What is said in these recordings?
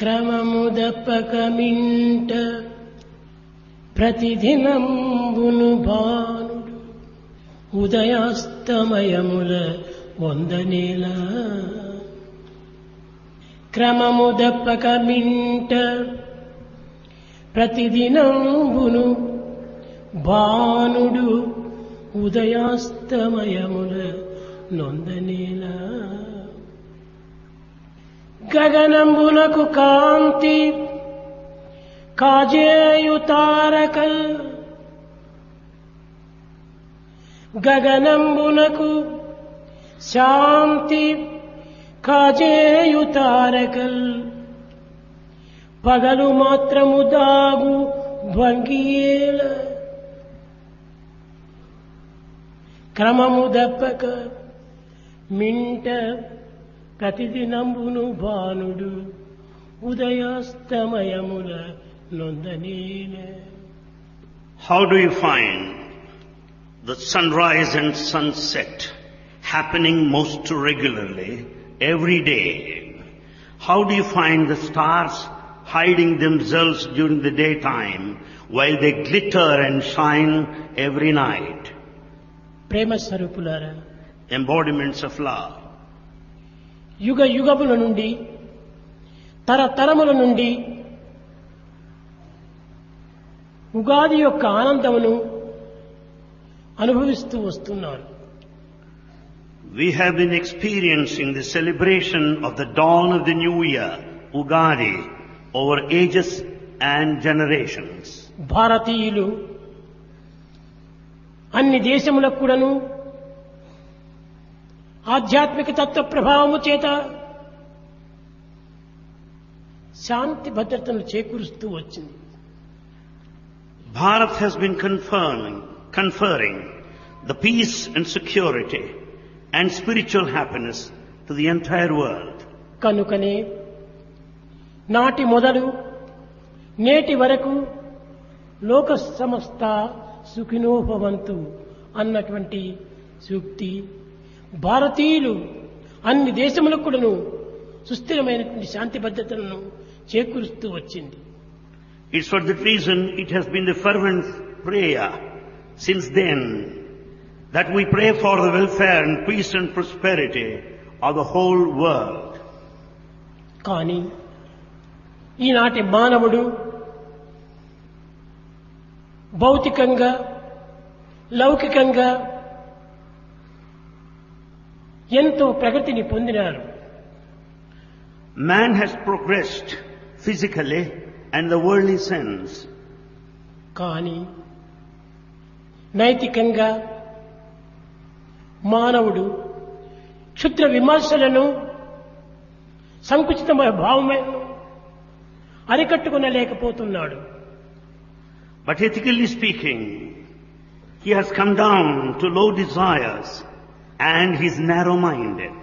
క్రమముదప్పకమింట ప్రతిదినంబును భానుడు ఉదయాస్తమయముల వందనేల. క్రమముదప్పకమింట ప్రతిదినంబును భానుడు ఉదయాస్తమయముల నొందనేల. గగనంబునకు కాంతి కాజేయు తారకల్, గగనంబునకు శాంతి కాజేయు తారకల్, పగలు మాత్రము దాగు భంగియేల. క్రమము దప్పక మింట ప్రతిదినంబును భానుడు ఉదయాస్తమయముల నొందనేల. How do you find the sunrise and sunset happening most regularly every day? How do you find the stars hiding themselves during the daytime while they glitter and shine every night? ప్రేమ స్వరూపులారా, Embodiments of love. యుగ యుగముల నుండి తరతరముల నుండి ఉగాది యొక్క ఆనందమును అనుభవిస్తూ వస్తున్నారు. We have been experiencing the celebration of the dawn of the new year, Ugadi, over ages and generations. భారతీయులు అన్ని దేశములకు కూడాను ఆధ్యాత్మిక తత్వ ప్రభావము చేత శాంతి భద్రతను చేకూరుస్తూ వచ్చింది. Bharat has been conferring the peace and security and spiritual happiness to the entire world. కనుకనే నాటి మొదలు నేటి వరకు లోక సమస్త సుఖినో భవంతు అన్నటువంటి సూక్తి భారతీయులు అన్ని దేశములకు కూడాను సుస్థిరమైనటువంటి శాంతి భద్రతలను చేకూరుస్తూ వచ్చింది. It's for that reason it has been the fervent prayer since then that we pray for the welfare and peace and prosperity of the whole world. కానీ ఈనాటి మానవుడు భౌతికంగా లౌకికంగా ఎంతో ప్రగతిని పొందినారు. Man has progressed physically and the worldly sense. కానీ నైతికంగా మానవుడు క్షుద్ర విమర్శలను సంకుచితమైన భావములను అరికట్టుకొనలేకపోతున్నాడు. But ethically speaking, he has come down to low desires and he is narrow-minded.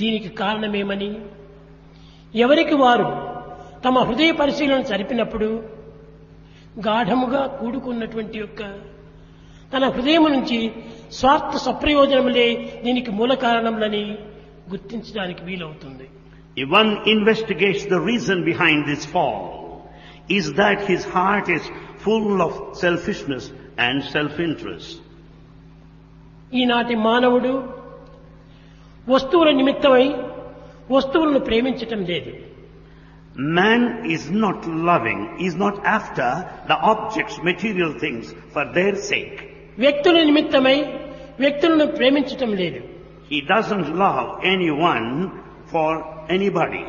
దీనికి కారణమేమని ఎవరికి వారు తమ హృదయ పరిశీలన జరిపినప్పుడు గాఢముగా కూడుకున్నటువంటి యొక్క తన హృదయం నుంచి స్వార్థ సప్రయోజనములే దీనికి మూల కారణములని గుర్తించడానికి వీలవుతుంది. If one investigates the reason behind this fall, is that his heart is full of selfishness and self-interest. ఈనాటి మానవుడు వస్తువుల నిమిత్తమై వస్తువులను ప్రేమించటం లేదు. Man is not loving, is not after the objects, material things for their sake. వ్యక్తుల నిమిత్తమై వ్యక్తులను ప్రేమించటం లేదు. He doesn't love anyone for anybody.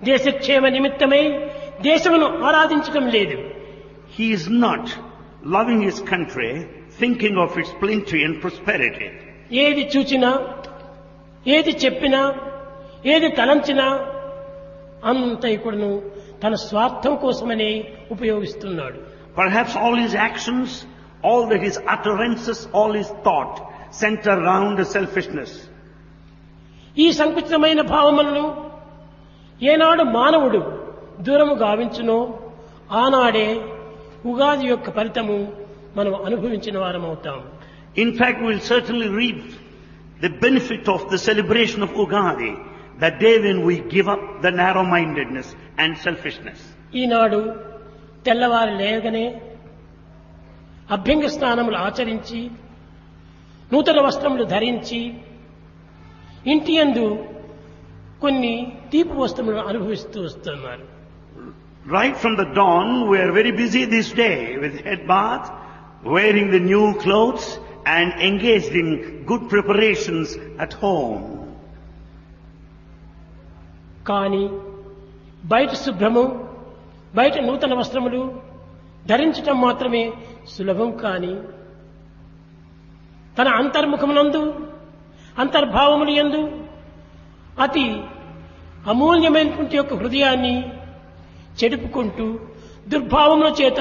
దేశక్షేమ నిమిత్తమై దేశమును ఆరాధించటం లేదు. He is not loving his country, thinking of its plenty and prosperity. ఏది చూచినా, ఏది చెప్పినా, ఏది తలంచినా అంత ఇక్కడను తన స్వార్థం కోసమనే ఉపయోగిస్తున్నాడు. Perhaps all his actions, all that his utterances, all his thought center around the selfishness. ఈ సంకుచితమైన భావములను ఏనాడు మానవుడు దూరము గావించునో ఆనాడే ఉగాది యొక్క ఫలితము మనం అనుభవించిన వారమవుతాం. In fact, we will certainly reap the benefit of the celebration of Ugadi That day when we give up the narrow-mindedness and selfishness. ఈనాడు తెల్లవారి లేవగానే అభ్యంగ స్నానములు ఆచరించి నూతన వస్త్రములు ధరించి ఇంటి యందు కొన్ని తీపి వస్తువులను అనుభవిస్తూ వస్తున్నారు. Right from the dawn, we are very busy this day with head bath, wearing the new clothes and engaged in good preparations at home. కానీ బయట శుభ్రము, బయట నూతన వస్త్రములు ధరించటం మాత్రమే సులభం. కాని తన అంతర్ముఖమునందు అంతర్భావములు యందు అతి అమూల్యమైనటువంటి యొక్క హృదయాన్ని చెడుపుకుంటూ దుర్భావముల చేత,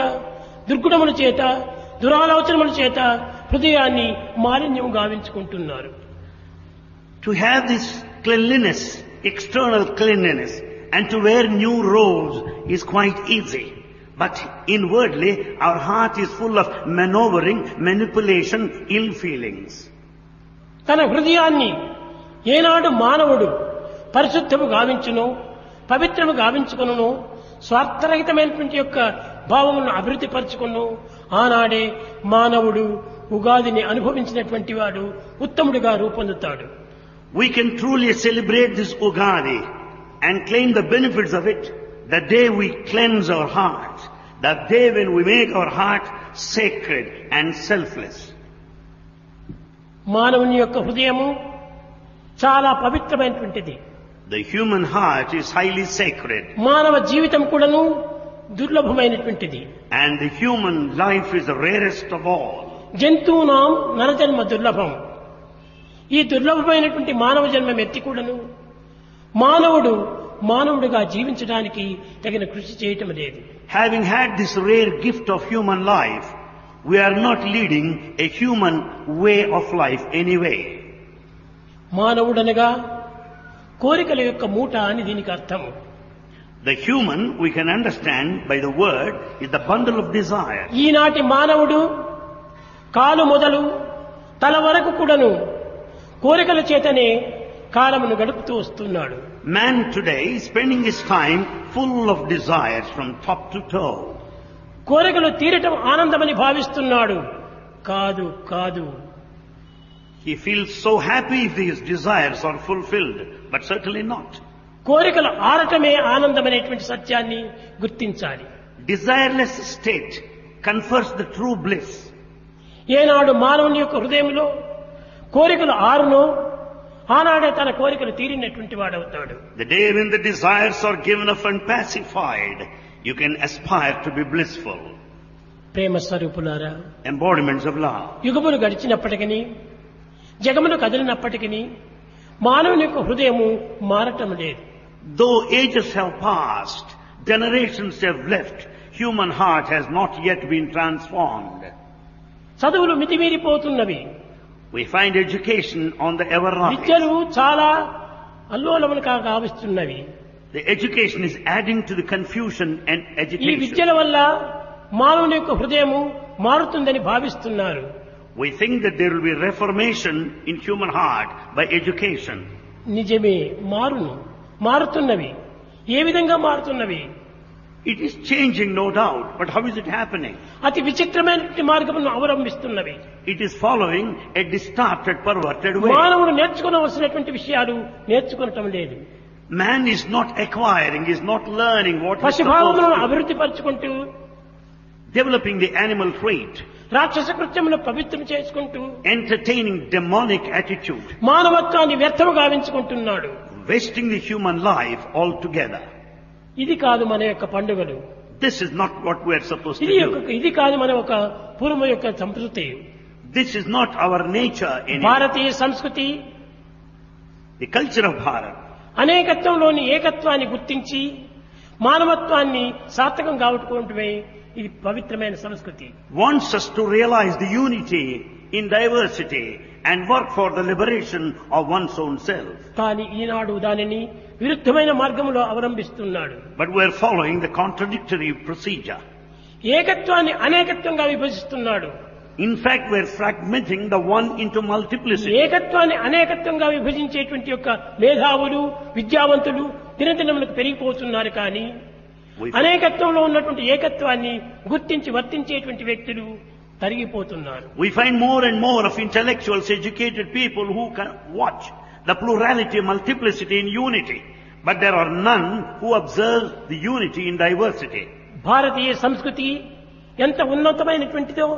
దుర్గుణముల చేత, దురాలోచనముల చేత హృదయాన్ని మాలిన్యం గావించుకుంటున్నారు. To have this cleanliness, external cleanliness, and to wear new robes is quite easy. But inwardly, our heart is full of maneuvering, manipulation, ill feelings. తన హృదయాన్ని ఏనాడు మానవుడు పరిశుద్ధము గావించును, పవిత్రము గావించుకును, స్వార్థరహితమైనటువంటి యొక్క భావములను అభివృద్ధి పరచుకును, ఆనాడే మానవుడు ఉగాదిని అనుభవించినటువంటి వాడు ఉత్తముడిగా రూపొందుతాడు. We can truly celebrate this Ugadi and claim the benefits of it the day we cleanse our hearts, the day when we make our heart sacred and selfless. మానవుని యొక్క హృదయము చాలా పవిత్రమైనటువంటిది. The human heart is highly sacred. మానవ జీవితం కూడాను దుర్లభమైనటువంటిది. And the human life is the rarest of all. జంతువునాం నరజన్మ దుర్లభం. ఈ దుర్లభమైనటువంటి మానవ జన్మం ఎత్తి కూడాను మానవుడు మానవుడిగా జీవించడానికి తగిన కృషి చేయటం లేదు. Having had this rare gift of human life, we are not leading a human way of life anyway. మానవుడనగా కోరికల యొక్క మూట అని దీనికి అర్థము. The human, we can understand by the word, is the bundle of desire. ఈనాటి మానవుడు కాలు మొదలు తల వరకు కూడాను కోరికల చేతనే కాలమును గడుపుతూ వస్తున్నాడు. Man today is spending his time full of desires from top to toe. కోరికలు తీరటం ఆనందమని భావిస్తున్నాడు. కాదు కాదు. He feels so happy if his desires are fulfilled, but certainly not. కోరికలు ఆరటమే ఆనందమనేటువంటి సత్యాన్ని గుర్తించాలి. Desireless state confers the true bliss. ఏనాడు మానవుని యొక్క హృదయంలో కోరికలు ఆరునో ఆనాడే తన కోరికలు తీరినటువంటి వాడవుతాడు. The day when the desires are given up and pacified, you can aspire to be blissful. ప్రేమ స్వరూపులారా, Embodiments of love. యుగములు గడిచినప్పటికీ జగములు కదిలినప్పటికీ మానవుని యొక్క హృదయము మారటం లేదు. Though ages have passed, generations have left, human heart has not yet been transformed. చదువులు మితిమీరిపోతున్నవి. We find education on the ever rise. విద్యలు చాలా అల్లోలములు కావిస్తున్నవి. The education is adding to the confusion and ఈ agitation. విద్యల వల్ల మానవుని యొక్క హృదయము మారుతుందని భావిస్తున్నారు. We think that there will be reformation in human heart by education. నిజమే, మారుతున్నవి. ఏ విధంగా మారుతున్నవి? It is changing, no doubt, but how is it happening? అతి విచిత్రమైనటువంటి మార్గమును అవలంబిస్తున్నవి. It is following a distorted, perverted way. మానవుడు నేర్చుకోవలసినటువంటి విషయాలు నేర్చుకోవటం లేదు. Man is not acquiring, is not learning what he is supposed పశుభావములను to. అభివృద్ధి పరచుకుంటూ Developing the animal trait, రాక్షస కృత్యమును పవిత్రం చేసుకుంటూ entertaining demonic attitude, మానవత్వాన్ని వ్యర్థము గావించుకుంటున్నాడు. wasting the human life altogether. ఇది కాదు మన యొక్క పండుగలు. This is not what we are supposed to do. ఇది కాదు మన ఒక పూర్వ యొక్క సంస్కృతి. This is not our nature anymore. భారతీయ సంస్కృతి The culture of Bharat అనేకత్వంలోని ఏకత్వాన్ని గుర్తించి మానవత్వాన్ని సార్థకం కావటమే ఇది పవిత్రమైన సంస్కృతి. wants us to realize the unity in diversity and work for the liberation of one's own self. కానీ ఈనాడు దానిని విరుద్ధమైన మార్గంలో అవలంబిస్తున్నాడు. But we are following the contradictory procedure. ఏకత్వాన్ని అనేకత్వంగా విభజిస్తున్నాడు. In fact, we're fragmenting the one into multiplicity. ఏకత్వాన్ని అనేకత్వంగా విభజించేటువంటి యొక్క మేధావులు విద్యావంతులు దినదినములకు పెరిగిపోతున్నారు కానీ అనేకత్వంలో ఉన్నటువంటి ఏకత్వాన్ని గుర్తించి వర్తించేటువంటి వ్యక్తులు తరిగిపోతున్నారు. We find more and more of intellectuals, educated people who can watch the plurality, multiplicity in unity. But there are none who observe the unity in diversity. భారతీయ సంస్కృతి ఎంత ఉన్నతమైనటువంటిదో,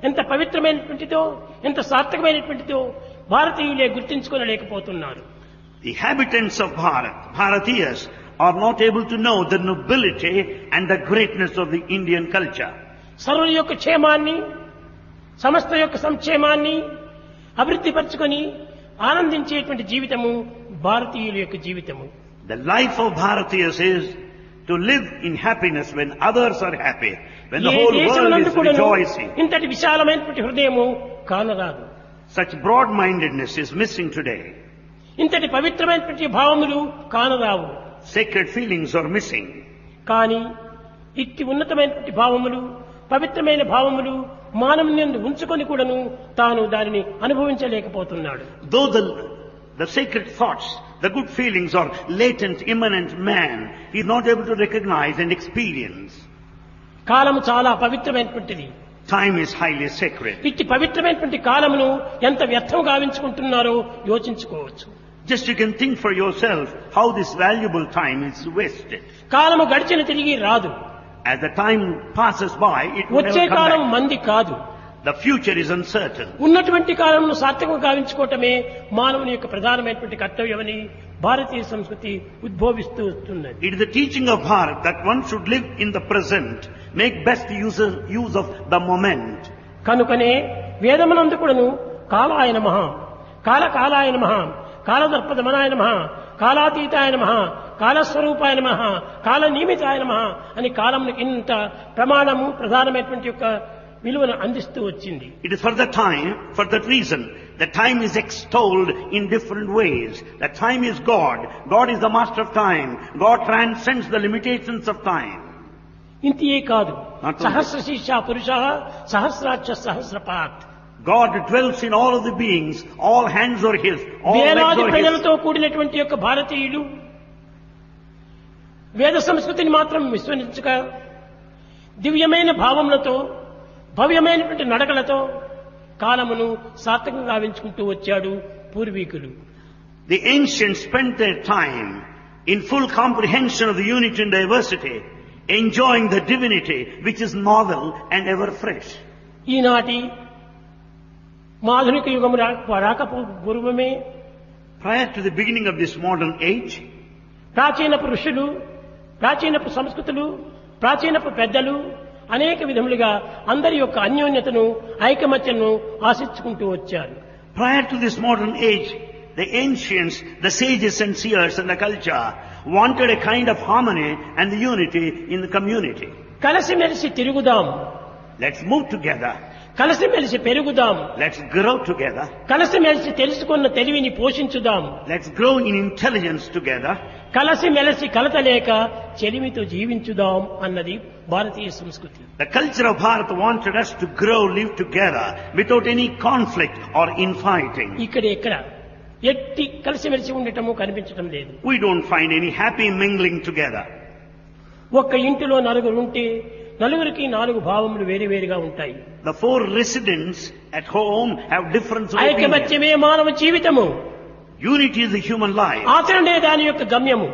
ఎంత పవిత్రమైనటువంటిదో, ఎంత సార్థకమైనటువంటిదో భారతీయులే గుర్తించుకోలేకపోతున్నారు. The inhabitants of Bharat, Bharatiyas, are not able to know the nobility and the greatness of the Indian culture. సర్వుల యొక్క క్షేమాన్ని, సమస్త యొక్క సంక్షేమాన్ని అభివృద్ధి పరచుకొని ఆనందించేటువంటి జీవితము భారతీయుల యొక్క జీవితము. The life of Bharatiyas is to live in happiness when others are happy, when the whole world is rejoicing. ఇంతటి విశాలమైనటువంటి హృదయము కానరాదు. Such broad-mindedness is missing today. ఇంతటి పవిత్రమైనటువంటి భావములు కానరావు. Sacred feelings are missing. కానీ ఇట్టి ఉన్నతమైనటువంటి భావములు, పవిత్రమైన భావములు మానవుని ఉంచుకొని కూడాను తాను దానిని అనుభవించలేకపోతున్నాడు. Though the sacred thoughts, the good feelings are latent, immanent man, he is not able to recognize and experience. కాలము చాలా పవిత్రమైనటువంటిది. Time is highly sacred. ఇట్టి పవిత్రమైనటువంటి కాలమును ఎంత వ్యర్థం గావించుకుంటున్నారో యోచించుకోవచ్చు. Just you can think for yourself how this valuable time is wasted. కాలము గడిచిన తిరిగి రాదు. As the time passes by, it will వచ్చే never కాలం come back. మంది కాదు. The future is uncertain. ఉన్నటువంటి కాలంలో సార్థకం గావించుకోవటమే మానవుని యొక్క ప్రధానమైనటువంటి కర్తవ్యమని భారతీయ సంస్కృతి ఉద్భవిస్తూ వస్తున్నది. It is the teaching of Bharat that one should live in the present, make best use of the moment. కనుకనే వేదమునందు కూడాను కాలాయ నమః, కాలకాలాయ నమః, కాలదర్పదమనాయ నమః, కాలాతీతాయ నమః, కాలస్వరూపాయ నమః, కాలనియమితాయ నమః అని కాలమునికి ఇంత ప్రమాణము ప్రధానమైనటువంటి యొక్క విలువను అందిస్తూ వచ్చింది. It is for that reason, that time is extolled in different ways. That time is God. God is the master of time. God transcends the limitations of time. ఇంతియే కాదు, సహస్ర శీర్ష పురుష సహస్రాక్ష సహస్రపాత్. God dwells in all of the beings. All hands are His. All legs వేలాది are His. ప్రజలతో కూడినటువంటి యొక్క భారతీయులు వేద సంస్కృతిని మాత్రం విస్మరించక దివ్యమైన భావములతో భవ్యమైనటువంటి నడకలతో కాలమును సార్థకంగా గావించుకుంటూ వచ్చాడు పూర్వీకులు. The ancients spent their time in full comprehension of the unity and diversity, enjoying the divinity which is novel and ever fresh. ఈనాటి ఆధునిక యుగము రాక పూర్వమే Prior to the beginning of this modern age, ప్రాచీనపు ఋషులు, ప్రాచీనపు సంస్కృతులు, ప్రాచీనపు పెద్దలు అనేక విధములుగా అందరి యొక్క అన్యోన్యతను ఐకమత్యను ఆశించుకుంటూ వచ్చారు. prior to this modern age, the ancients, the sages and seers and the culture wanted a kind of harmony and the unity in the community. కలిసిమెలిసి తిరుగుదాం, Let's move together. కలిసిమెలిసి పెరుగుదాం, Let's grow together. కలిసిమెలిసి తెలుసుకున్న తెలివిని పోషించుదాం, Let's grow in intelligence together. కలిసిమెలిసి కలతలేక చెలిమితో జీవించుదాం అన్నది భారతీయ సంస్కృతి. The culture of Bharat wanted us to grow, live together without any conflict or infighting. ఇక్కడ ఎట్టి కలిసిమెలిసి ఉండటము కనిపించటం లేదు. We don't find any happy mingling together. ఒక్క ఇంటిలో నలుగురు ఉంటే నలుగురికి నాలుగు భావములు వేరువేరుగా ఉంటాయి. The four residents at home have different opinions. ఐకమత్యమే మానవ జీవితము. Unity is the human life. ఆచరణే దాని యొక్క గమ్యము.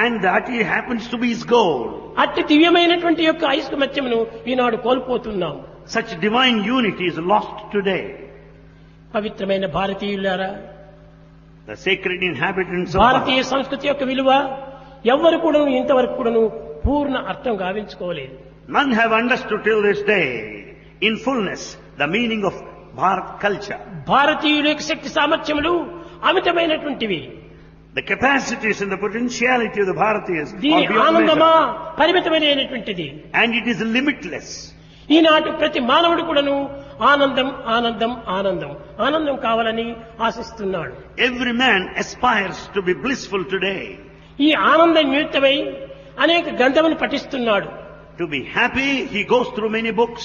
And that happens to be his goal. అట్టి దివ్యమైనటువంటి యొక్క ఐకమత్యమును ఈనాడు కోల్పోతున్నాం. Such divine unity is lost today. పవిత్రమైన భారతీయులారా, The sacred inhabitants of Bharatiya Bharat. సంస్కృతి యొక్క విలువ ఎవ్వరు కూడాను ఇంతవరకు కూడాను పూర్ణ అర్థం గావించుకోలేదు. None have understood till this day in fullness the meaning of Bharat culture. భారతీయుల యొక్క శక్తి సామర్థ్యములు అమితమైనటువంటివి. The capacities and the potentiality of the Bharatiyas దీని are beyond ఆనందమా measure. పరిమితమైనటువంటిది. And it is limitless. ఈనాటి ప్రతి మానవుడు కూడాను ఆనందం ఆనందం ఆనందం ఆనందం కావాలని ఆశిస్తున్నాడు. Every man aspires to be blissful today. ఈ ఆనందం నిమిత్తమై అనేక గ్రంథములు పఠిస్తున్నాడు. To be happy, he goes through many books.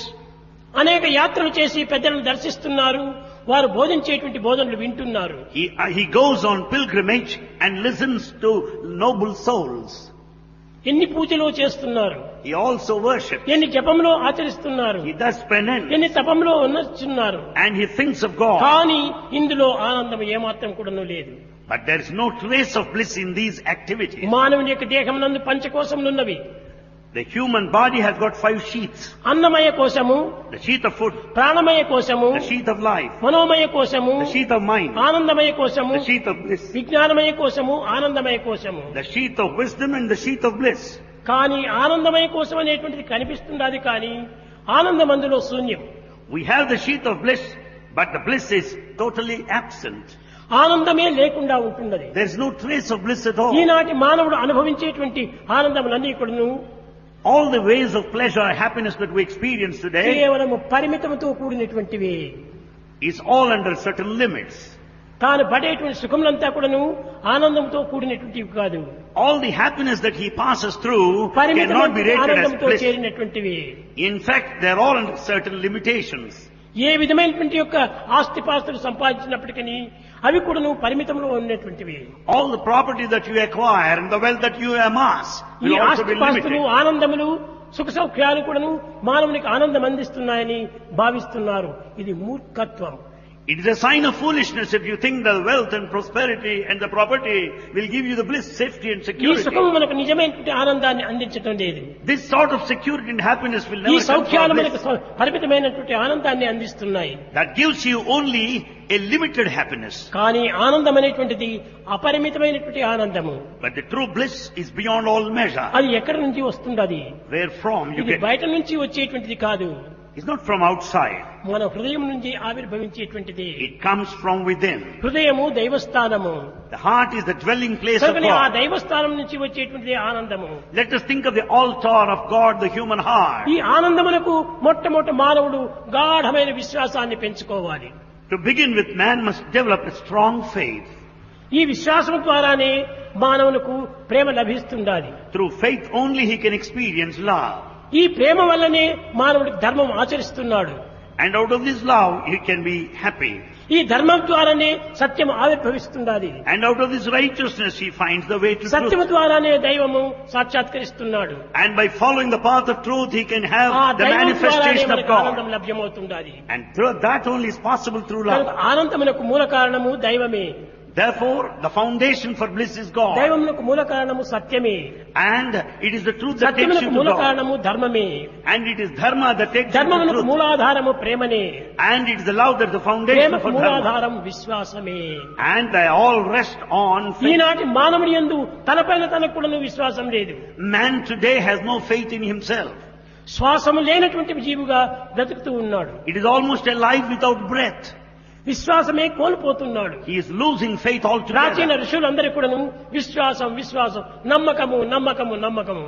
అనేక యాత్రలు చేసి పెద్దలను దర్శిస్తున్నారు. వారు బోధించేటువంటి బోధనలు వింటున్నారు. He goes on pilgrimage and listens to noble souls. ఎన్ని పూజలు చేస్తున్నారు, He also worships. ఎన్ని జపంలో ఆచరిస్తున్నారు, He does penance. ఎన్ని తపంలో ఉన్నట్టున్నారు. And he thinks of God. కానీ ఇందులో ఆనందం ఏమాత్రం కూడాను లేదు. But there is no trace of bliss in these activities. మానవుని యొక్క దేహం నందు పంచకోశములున్నవి. The human body has got 5 sheaths. అన్నమయ కోశము, The sheath of food, ప్రాణమయ కోశము, the sheath of life, మనోమయ కోశము, the sheath of mind, ఆనందమయ కోశము, the sheath of bliss, విజ్ఞానమయ కోశము, ఆనందమయ కోశము. the sheath of wisdom and the sheath of bliss. కానీ ఆనందమయ కోశం అనేటువంటిది కనిపిస్తున్నది, కానీ ఆనందం అందులో శూన్యం. We have the sheath of bliss, but the bliss is totally absent. ఆనందమే లేకుండా ఉంటున్నది. There is no trace of bliss at all. ఈనాటి మానవుడు అనుభవించేటువంటి ఆనందములన్నీ కూడాను All the ways of pleasure and happiness that we experience today కేవలము పరిమితముతో కూడినటువంటివి. is all under certain limits. తాను పడేటువంటి సుఖములంతా కూడాను ఆనందంతో కూడినటువంటివి కాదు. All the happiness that he passes through cannot be rated as ఆనందంతో bliss. చేరినటువంటివి. In fact, they are all under certain limitations. ఏ విధమైనటువంటి యొక్క ఆస్తిపాస్తులు సంపాదించినప్పటికీ అవి కూడాను పరిమితంలో ఉన్నటువంటివి. All the property that you acquire and the wealth that you amass ఈ will also be ఆస్తిపాస్తులు, limited. ఆనందములు, సుఖ సౌఖ్యాలు కూడాను మానవునికి ఆనందం అందిస్తున్నాయని భావిస్తున్నారు. ఇది మూర్ఖత్వం. It is a sign of foolishness if you think the wealth and prosperity and the property will give you the bliss, safety and ఈ security. సుఖం మనకు నిజమైనటువంటి ఆనందాన్ని అందించడం లేదు. This sort of security and happiness will ఈ never come సౌఖ్యాలు from మనకు bliss. పరిమితమైనటువంటి ఆనందాన్ని అందిస్తున్నాయి. That gives you only a limited happiness. కానీ ఆనందం అనేటువంటిది అపరిమితమైనటువంటి ఆనందము. But the true bliss is beyond all measure. అది ఎక్కడి నుంచి వస్తుందది? Where from you ఇది get. బయట నుంచి వచ్చేటువంటిది కాదు. It's not from outside. మన హృదయం నుంచి ఆవిర్భవించేటువంటిది. It comes from within. హృదయము దైవస్థానము. The heart is the dwelling place of కనుకనే ఆ God. దైవస్థానం నుంచి వచ్చేటువంటిది ఆనందము. Let us think of the altar of God, the human heart. ఈ ఆనందమునకు మొట్టమొదటి మానవుడు గాఢమైన విశ్వాసాన్ని పెంచుకోవాలి. To begin with, man must develop a strong faith. ఈ విశ్వాసం ద్వారానే మానవునకు ప్రేమ లభిస్తుండాలి. Through faith only he can experience love. ఈ ప్రేమ వల్లనే మానవుడు ధర్మం ఆచరిస్తున్నాడు. And out of this love he can be happy. ఈ ధర్మం ద్వారానే సత్యం ఆవిర్భవిస్తుండాలి. And out of this righteousness he finds the way to సత్యము truth. ద్వారానే దైవము సాక్షాత్కరిస్తున్నాడు. And by following the path of truth he can have ఆ the దైవం ద్వారానే manifestation of మనకు ఆనందం God. లభ్యమవుతుండాలి. And through that only is possible through కనుక love. ఆనందమునకు మూల కారణము దైవమే. Therefore, the foundation for bliss is God. దైవమునకు మూల కారణము సత్యమే. And it is the truth that takes సత్యమునకు you to మూల God. కారణము ధర్మమే. And it is dharma that takes you to ధర్మమునకు truth. మూలాధారము ప్రేమనే. And it is the love that is the foundation ప్రేమకు for dharma. మూలాధారం విశ్వాసమే. And they all rest on faith. ఈనాటి మానవుని యందు తనపైన తనకు కూడా విశ్వాసం లేదు. Man today has no faith in himself. శ్వాసము లేనటువంటి జీవుగా బ్రతుకుతూ ఉన్నాడు. It is almost a life without breath. విశ్వాసమే కోల్పోతున్నాడు. He is losing faith ప్రాచీన altogether. ఋషులందరూ కూడాను విశ్వాసం విశ్వాసం, నమ్మకము నమ్మకము నమ్మకము.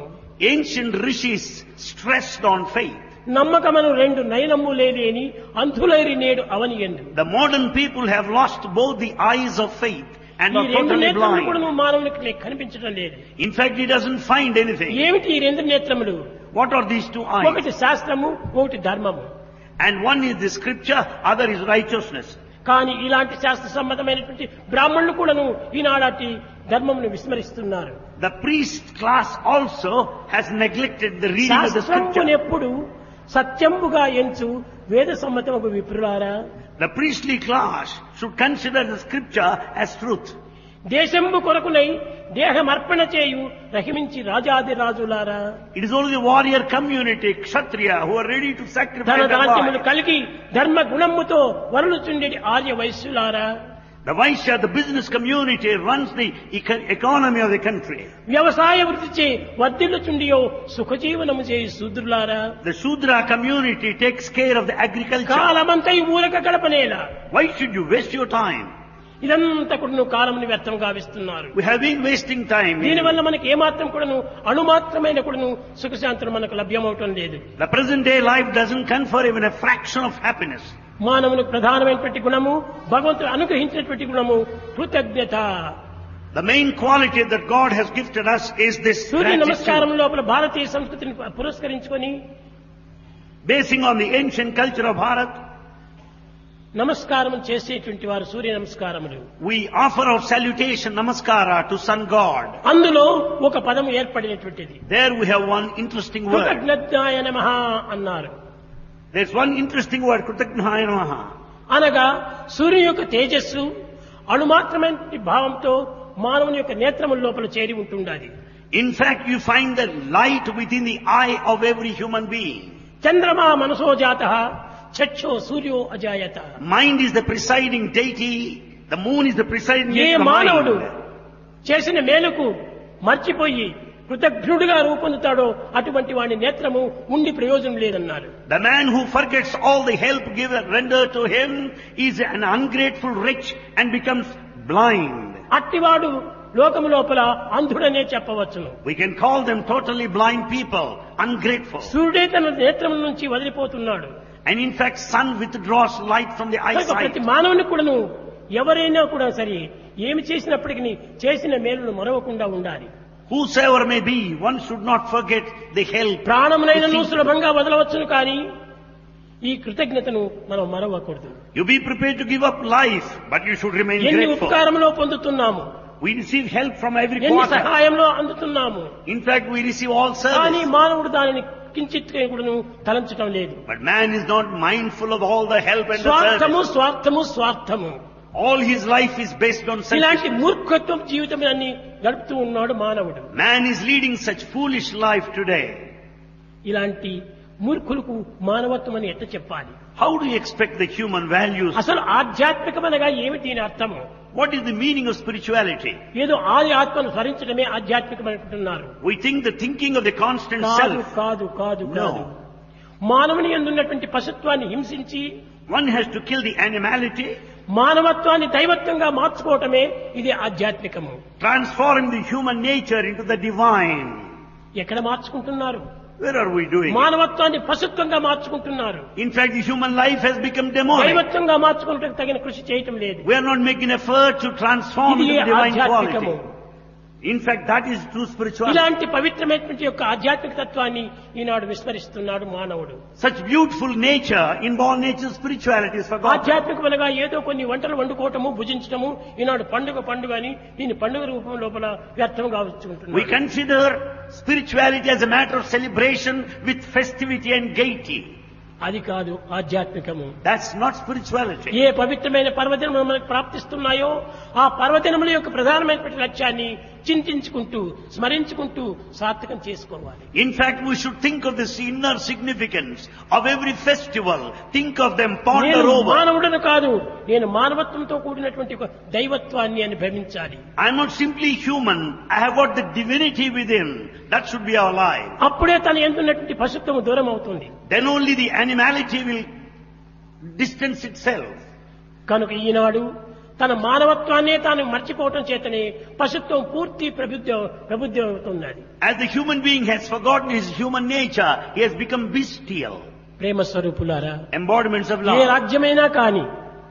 Ancient rishis stressed on faith. నమ్మకమను రెండు నయనమ్ము లేని అంధులైరి నేడు అవనియందు. The modern people have lost both the eyes of faith and ఈ are రెండు totally నేత్రములు కూడా blind. మానవునికి కనిపించడం లేదు. In fact, he doesn't find anything. ఏమిటి ఈ రెండు నేత్రములు? What are these two eyes? ఒకటి శాస్త్రము, ఒకటి ధర్మము. And one is the scripture, other is righteousness. కానీ ఇలాంటి శాస్త్ర సంబంధమైనటువంటి బ్రాహ్మణులు కూడాను ఈనాటి ధర్మమును విస్మరిస్తున్నారు. The priest class also has neglected the reading of the scripture. ఎప్పుడు సత్యముగా ఎంచు వేద Sammatamu విప్రులారా. The priestly class should consider the scripture as truth. దేశంబు కొరకునై దేహమర్పణ చేయు రహిమించి రాజాది రాజులారా. It is only the warrior community, kshatriya, who are ready to ధన sacrifice their ధాన్యములు life. కలిగి ధర్మ గుణముతో వరలుచుండేటి Arya వైశ్యులారా. The Vaishya, the business community, runs the economy of the country. వ్యవసాయ వృత్తిచే వర్ధిల్లుచుండియో సుఖజీవనము చేయి శూద్రులారా. The Shudra community takes care of the agriculture. కాలమంతా ఈ ఊరక గడపనేలా. Why should you waste your time? ఇదంతా కూడా కాలముని వ్యర్థం గావిస్తున్నారు. We have been wasting time. దీనివల్ల మనకి ఏమాత్రం కూడాను అణుమాత్రమైన కూడాను సుఖశాంతులు మనకు లభ్యమవటం లేదు. The present day life doesn't confer even a fraction of happiness. మానవునికి ప్రధానమైనటువంటి గుణము, భగవంతుడు అనుగ్రహించినటువంటి గుణము కృతజ్ఞత. The main quality that God has gifted us is this Surya gratitude. నమస్కారం లోపల భారతీయ సంస్కృతిని పురస్కరించుకొని Basing on the ancient culture of Bharat, నమస్కారం చేసేటువంటి వారు సూర్య నమస్కారములు. we offer our salutation, namaskara, to Sun God. అందులో ఒక పదం ఏర్పడినటువంటిది. There we have one interesting word. కృతజ్ఞాయ నమః అన్నారు. There's one interesting word, Kritagnaaya Namaha. అనగా సూర్యుని యొక్క తేజస్సు అణుమాత్రమైన భావంతో మానవుని యొక్క నేత్రముల లోపల చేరి ఉంటుండాలి. In fact, you find the light within the eye of every human being. చంద్రమా మనసో జాతః చక్షో సూర్యో అజాయత. Mind is the presiding deity, the moon is the presiding A deity of the మానవుడు mind. చేసిన మేలుకు మర్చిపోయి కృతజ్ఞుడిగా రూపొందుతాడో అటువంటి వాడి నేత్రము ఉండి ప్రయోజనం లేదన్నారు. The man who forgets all the help given rendered to him is an ungrateful wretch and becomes blind. అట్టివాడు లోకము లోపల అంధుడనే చెప్పవచ్చును. We can call them totally blind people, ungrateful. సూర్యుడే తన నేత్రముల నుంచి వదిలిపోతున్నాడు. And in fact, sun withdraws light from the కనుక eyesight. ప్రతి మానవుని కూడాను ఎవరైనా కూడా సరే ఏమి చేసినప్పటికీ చేసిన మేలును మరవకుండా ఉండాలి. Whosoever may be, one should not forget the help. ప్రాణములైనను సులభంగా వదలవచ్చును కానీ ఈ కృతజ్ఞతను మనం మరవకూడదు. You be prepared to give up life, but you should remain ఎన్ని grateful. ఉపకారములో పొందుతున్నాము, We receive help from every ఎన్ని quarter. సహాయంలో అందుతున్నాము, In fact, we receive all కానీ service. మానవుడు దానిని కించిత్ కూడాను తలంచడం లేదు. But man is not mindful of all the help and the స్వార్థము service. స్వార్థము స్వార్థము All his life is based on ఇలాంటి selfishness. మూర్ఖత్వం జీవితం అన్ని గడుపుతూ ఉన్నాడు మానవుడు. Man is leading such foolish life today. ఇలాంటి మూర్ఖులకు మానవత్వం అని ఎట్లా చెప్పాలి? How do you expect the human values? అసలు ఆధ్యాత్మికమనగా ఏమి దీని అర్థము? What is the meaning of spirituality? ఏదో ఆది ఆత్మను స్మరించడమే ఆధ్యాత్మికమంటున్నారు. We think the thinking of the constant కాదు self. కాదు కాదు No. కాదు. మానవుని యందున్నటువంటి పశుత్వాన్ని హింసించి One has to kill the animality, మానవత్వాన్ని దైవత్వంగా మార్చుకోవటమే ఇది ఆధ్యాత్మికము. transform the human nature into the divine. ఎక్కడ మార్చుకుంటున్నారు? Where are we doing? మానవత్వాన్ని పశుత్వంగా మార్చుకుంటున్నారు. In fact, the human life has become demonic. దైవత్వంగా మార్చుకోవడానికి తగిన కృషి చేయటం లేదు. We are not making effort to transform ఇది into divine ఆధ్యాత్మికము. quality. In fact, that is true spirituality. ఇలాంటి పవిత్రమైనటువంటి యొక్క ఆధ్యాత్మిక తత్వాన్ని ఈనాడు విస్మరిస్తున్నాడు మానవుడు. Such beautiful nature, inborn nature spirituality is forgotten. ఆధ్యాత్మికములుగా ఏదో కొన్ని వంటలు వండుకోవటము భుజించటము ఈనాడు పండుగ అని దీని పండుగ రూపం లోపల వ్యర్థంగా We వచ్చుకుంటున్నాడు. consider spirituality as a matter of celebration with festivity and gaiety. అది కాదు ఆధ్యాత్మికము. That's not spirituality. ఏ పవిత్రమైన పర్వదినములు మనకు ప్రాప్తిస్తున్నాయో ఆ పర్వదినముల యొక్క ప్రధానమైనటువంటి లక్ష్యాన్ని చింతించుకుంటూ స్మరించుకుంటూ సార్థకం చేసుకోవాలి. In fact, we should think of this inner significance of every festival. Think of them, ponder నేను over. మానవుడను కాదు, నేను మానవత్వంతో కూడినటువంటి ఒక దైవత్వాన్ని అని భ్రమించాలి. I'm not simply human. I have got the divinity within. That should be our life. అప్పుడే తన ఎందున్నటువంటి పశుత్వము దూరం అవుతుంది. Then only the animality will distance itself. కనుక ఈనాడు తన మానవత్వాన్నే తాను మర్చిపోవటం చేతనే పశుత్వం పూర్తి ప్రబుద్ధి అవుతున్నది. As the human being has forgotten his human nature, he has become bestial. ప్రేమ స్వరూపులారా, Embodiments of ఏ love. రాజ్యమైనా కాని,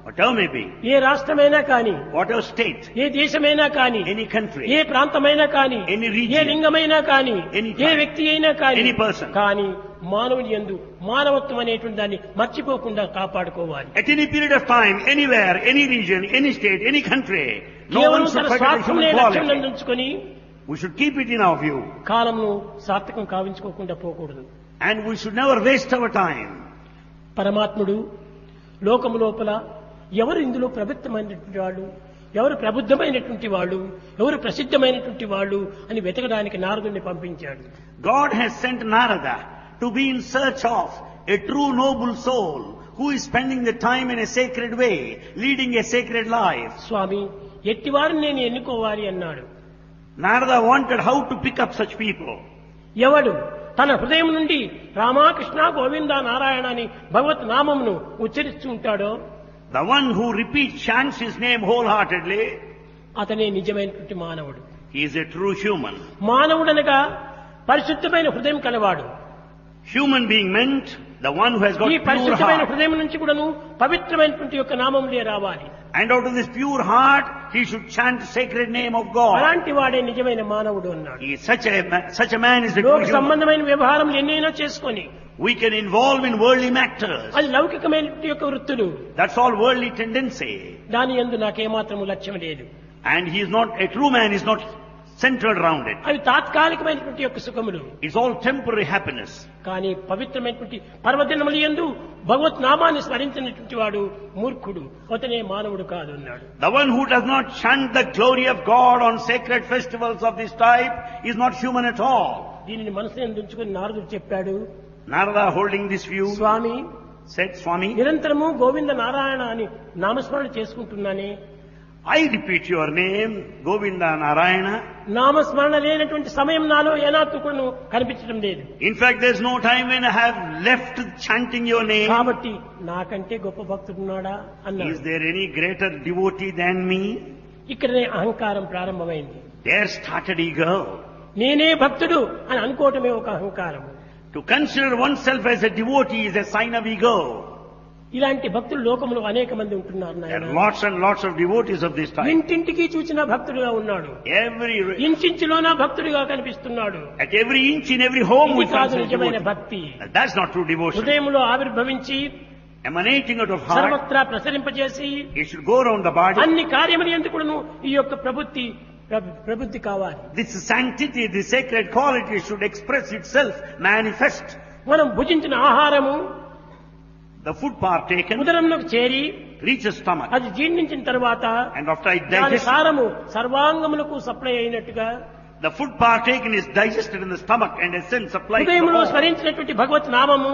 Whatever may be, ఏ రాష్ట్రమైనా కాని, whatever state, ఏ దేశమైనా కాని, any country, ఏ ప్రాంతమైనా కాని, Any region, ఏ లింగమైనా కాని, any ఏ tribe, వ్యక్తి అయినా కాని, any person. కానీ మానవుని యందు మానవత్వం అనేటువంటి దాన్ని మర్చిపోకుండా కాపాడుకోవాలి. at any period of time, anywhere, any region, any state, any country, no కేవలం one should తన forget the స్వార్థంలో human లక్ష్యం quality. ఉంచుకొని We should keep it in our view. కాలంను సార్థకం కావించుకోకుండా పోకూడదు. And we should never waste our time. పరమాత్ముడు లోకము లోపల ఎవరు ఇందులో ప్రబుద్ధమైనటువంటి వాళ్ళు, ఎవరు ప్రబుద్ధమైనటువంటి వాళ్ళు, ఎవరు ప్రసిద్ధమైనటువంటి వాళ్ళు అని వెతకడానికి నారదుని పంపించాడు. God has sent Narada to be in search of a true noble soul who is spending the time in a sacred way, leading a sacred life. స్వామి, ఎట్టివారిని నేను ఎన్నుకోవాలి అన్నాడు. Narada wanted how to pick up such people. ఎవడు తన హృదయం నుండి రామకృష్ణ గోవింద నారాయణ అని భగవత్ నామమును ఉచ్చరిస్తూ ఉంటాడో, The one who repeats, chants his name wholeheartedly, అతనే నిజమైనటువంటి మానవుడు. he is a true human. మానవుడనగా పరిశుద్ధమైన హృదయం కలవాడు. Human being meant the one who has got ఈ pure పరిశుద్ధమైన heart. హృదయం నుంచి కూడాను పవిత్రమైనటువంటి యొక్క నామములే రావాలి. And out of this pure heart, he should chant sacred name of God. అలాంటి వాడే నిజమైన మానవుడు అన్నాడు. He is such a man is a true లోక human. సంబంధమైన వ్యవహారములు ఎన్నైనా చేసుకొని We can involve in worldly matters. అది లౌకికమైన యొక్క వృత్తులు. That's all worldly tendency. దాని యందు నాకేమాత్రము లక్ష్యం లేదు. And he is not, a true man is not centered around it. అవి తాత్కాలికమైనటువంటి యొక్క సుఖములు. It's all temporary happiness. కానీ పవిత్రమైనటువంటి పర్వదినముల యందు భగవత్ నామాన్ని స్మరించినటువంటి వాడు మూర్ఖుడు, అతనే మానవుడు కాదు అన్నాడు. The one who does not chant the glory of God on sacred festivals of this type is not human at all. దీనిని మనసుని ఉంచుకొని నారదుడు చెప్పాడు. Narada, holding this view, Swamy, said, Swami, నిరంతరము గోవింద నారాయణ అని నామస్మరణ చేసుకుంటున్నానే, I repeat your name, Govinda Narayana. నామస్మరణ లేనటువంటి సమయం నాలో ఏనాత్మకును కనిపించడం లేదు. In fact, there's no time when I have left chanting your name. కాబట్టి నాకంటే గొప్ప భక్తుడున్నాడా అన్నాడు. Is there any greater devotee than me? ఇక్కడనే అహంకారం ప్రారంభమైంది. There started ego. నేనే భక్తుడు అని అనుకోవటమే ఒక అహంకారం. To consider oneself as a devotee is a sign of ego. ఇలాంటి భక్తులు లోకంలో అనేక మంది ఉంటున్నారు There నాయన. are lots and lots of devotees of this type. ఇంటింటికి చూసిన భక్తుడిగా ఉన్నాడు. ఇంచులోనా భక్తుడిగా కనిపిస్తున్నాడు. At every inch in every home we ఇది కాదు find నిజమైన devotee. భక్తి. That's not true devotion. హృదయంలో ఆవిర్భవించి Emanating out of heart, సర్వత్రా ప్రసరింపజేసి it should go around the body. అన్ని కార్యములు ఎందుకును ఈ యొక్క ప్రబుద్ధి కావాలి. This sanctity, this sacred quality should express itself, manifest. మనం భుజించిన ఆహారము The food partaken ఉదరంలోకి చేరి reaches stomach, అది జీర్ణించిన తర్వాత and after it దాని digests, సారము సర్వాంగములకు సప్లై అయినట్టుగా the food partaken is digested in the stomach and essence supplied to the హృదయంలో whole. స్మరించినటువంటి భగవత్ నామము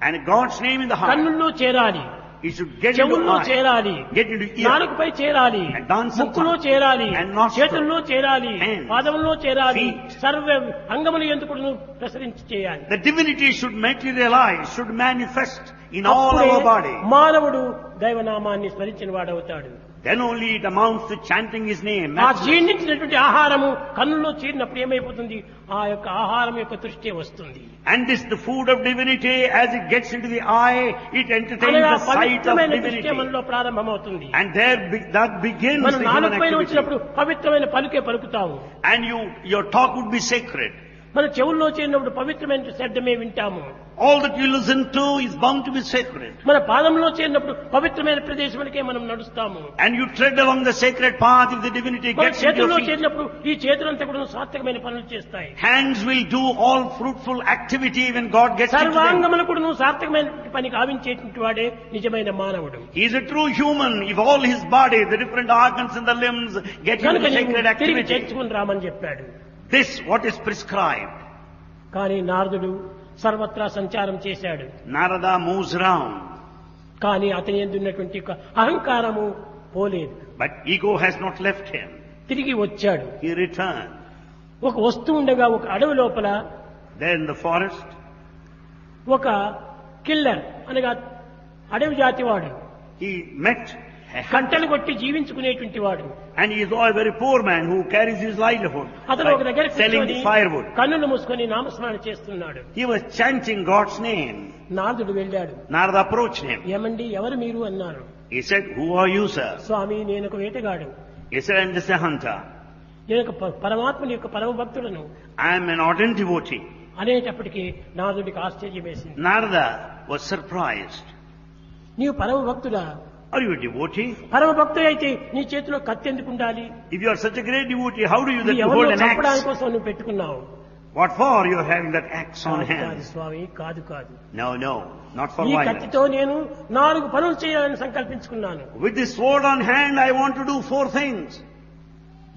And God's name in the heart, కన్నుల్లో చేరాలి, it should get into చెవుల్లో eye, చేరాలి, get into ear, నాలుకపై చేరాలి, and dance and ముక్కులో tongue, చేరాలి, and nostril, చేతుల్లో చేరాలి, hands, పాదముల్లో చేరాలి, feet. సర్వ అంగములు ఎందుకు ప్రసరించి చేయాలి. The divinity should materialize, should manifest in all అప్పుడే our body. మానవుడు దైవనామాన్ని స్మరించిన వాడవుతాడు. Then only it amounts to chanting His name. ఆ జీర్ణించినటువంటి ఆహారము కన్నులో చేరినప్పుడు ఏమైపోతుంది, ఆ యొక్క ఆహారం యొక్క దృష్టి వస్తుంది. And this, the food of divinity, as it gets into the eye, it entertains అనగా the sight of పవిత్రమైన దృష్టి divinity. మనలో ప్రారంభమవుతుంది. And there, that begins మనం the human నాలుగు పైన activity. వచ్చినప్పుడు పవిత్రమైన పలుకే పలుకుతాము. And your talk would be sacred. మన చెవుల్లో చేరినప్పుడు పవిత్రమైన శబ్దమే వింటాము. All that you listen to is bound to be sacred. మన పాదంలో చేరినప్పుడు పవిత్రమైన ప్రదేశములకే మనం నడుస్తాము. And you tread along the sacred path if the divinity మన gets into చేతుల్లో your feet. చేరినప్పుడు ఈ చేతులంతా కూడా సాత్వికమైన పనులు చేస్తాయి. Hands will do all fruitful activity when God gets into them. సర్వాంగములు కూడా సాత్వికమైన పని గావించేటువంటి వాడే నిజమైన మానవుడు. He is a true human if all his body, the different organs and the limbs get into కనుక the నీవు sacred తిరిగి activity. చేర్చుకుని రామని చెప్పాడు. This, what is prescribed. కానీ నారదుడు సర్వత్రా సంచారం చేశాడు. Narada moves around, కానీ అతని యందు ఉన్నటువంటి ఒక అహంకారము పోలేదు. but ego has not left him. తిరిగి వచ్చాడు. He returned. ఒక వస్తువు ఉండగా ఒక అడవి లోపల There in the forest, ఒక కిల్లర్ అనగా అడవి జాతివాడు, he met a hunter. కంటలు కొట్టి జీవించుకునేటువంటి వాడు. And he is a very poor man who carries his livelihood అతను ఒక దగ్గర by selling కూర్చొని firewood. కన్నులు మూసుకొని నామస్మరణ చేస్తున్నాడు. He was chanting God's name. నారదుడు వెళ్ళాడు. Narada approached him. ఏమండి ఎవరు మీరు అన్నారు. He said, "Who are you, sir?" స్వామి నేను ఒక వేటగాడు, He said, "I'm just a hunter. నేను ఒక పరమాత్మని యొక్క పరమ భక్తుడను I am an ardent devotee." అనేటప్పటికీ నారదుడికి ఆశ్చర్యం వేసింది. Narada was surprised. నీవు పరమ భక్తుడా? Are you a devotee? పరమ భక్తుడు అయితే నీ చేతిలో కత్తి ఎందుకు ఉండాలి? If you are such a great devotee, how do you that you ఎవరినో hold an చంపడానికి axe? కోసం నువ్వు పెట్టుకున్నావు. What for you are having that axe on కాదు hand? స్వామి, కాదు కాదు. No, not for ఈ violence. కత్తితో నేను 4 పనులు చేయాలని సంకల్పించుకున్నాను. With this sword on hand, I want to do 4 things.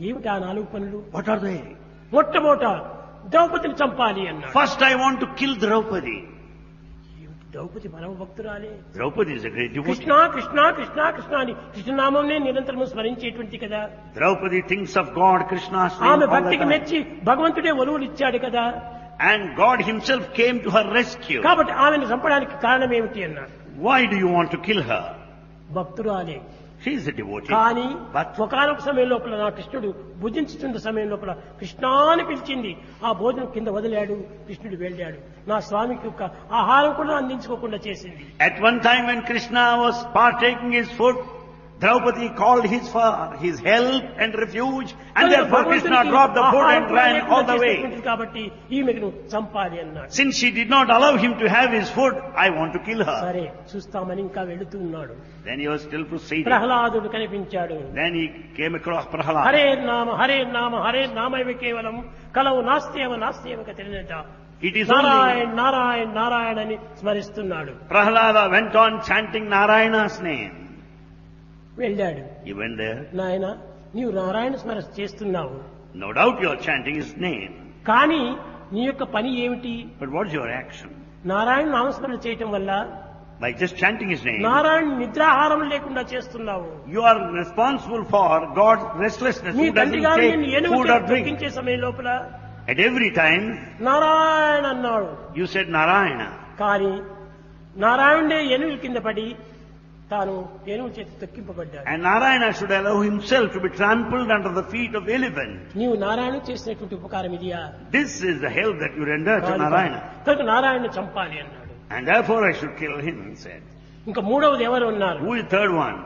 ఏమిటి ఆ 4 పనులు? What are they? మొట్టమొదట ద్రౌపదిని చంపాలి అన్నాడు. First, I want to kill Draupadi. ఏమిటి ద్రౌపది పరమ భక్తురాలే. Draupadi is a great devotee. Krishna Krishna Krishna Krishna అని కృష్ణనామంనే నిరంతరం స్మరించేటువంటి కదా. Draupadi thinks of God, Krishna's name ఆమె all the భక్తికి time. మెచ్చి భగవంతుడే ఒలువులు ఇచ్చాడు కదా. And God himself came to her rescue. కాబట్టి ఆమెను చంపడానికి కారణం ఏమిటి అన్నాడు. Why do you want to kill her? భక్తురాలే. She is a devotee. కానీ But ఒకనొక సమయం లోపల నా కృష్ణుడు భుజించుతున్న సమయం లోపల కృష్ణ అని పిలిచింది. ఆ భోజనం కింద వదిలాడు, కృష్ణుడు వెళ్ళాడు. నా స్వామికి ఒక ఆహారం కూడా అందించుకోకుండా చేసింది. at one time when Krishna was partaking his food, Draupadi called his help and refuge, and therefore Krishna dropped the food and ran all the way. కాబట్టి ఈమెను చంపాలి అన్నాడు. Since she did not allow him to have his food, I want to kill her. సరే చూస్తామని ఇంకా వెళుతూ ఉన్నాడు. Then he was still proceeding. ప్రహ్లాదుడు కనిపించాడు. Then he came across Prahlada. Hare నామ హరే నామ హరే నామైవ కేవలం కలవు నాస్త్యేవ నాస్త్యేవ తెలియట. It is Narayana only Narayana Narayana అని స్మరిస్తున్నాడు. Prahlada went on chanting Narayana's name. వెళ్ళాడు. He went there. నాయన నీవు నారాయణ స్మరణ చేస్తున్నావు, No doubt you are chanting his name. కానీ నీ యొక్క పని ఏమిటి? But what is your action? Narayana నామస్మరణ చేయటం వల్ల By just chanting his name, Narayana నిద్రాహారం లేకుండా చేస్తున్నావు. you are responsible for God's restlessness, నీ who తండ్రి doesn't గారు take నిన్ను ఏనుగు food or drink. తొక్కించే సమయం లోపల At every time, నారాయణ అన్నాడు. you said Narayana. కానీ నారాయణుడే ఏనుగు కింద పడి తాను ఏనుగు చేతి తొక్కింపబడ్డాడు. And Narayana should allow himself to be trampled under the feet of the elephant. నీవు నారాయణ చేసినటువంటి ఉపకారం ఇదియా? This is the help that you render to Narayana. కనుక నారాయణ చంపాలి అన్నాడు. And therefore I should kill him, he said. ఇంకా మూడవది ఎవరు ఉన్నారు? Who is the third one?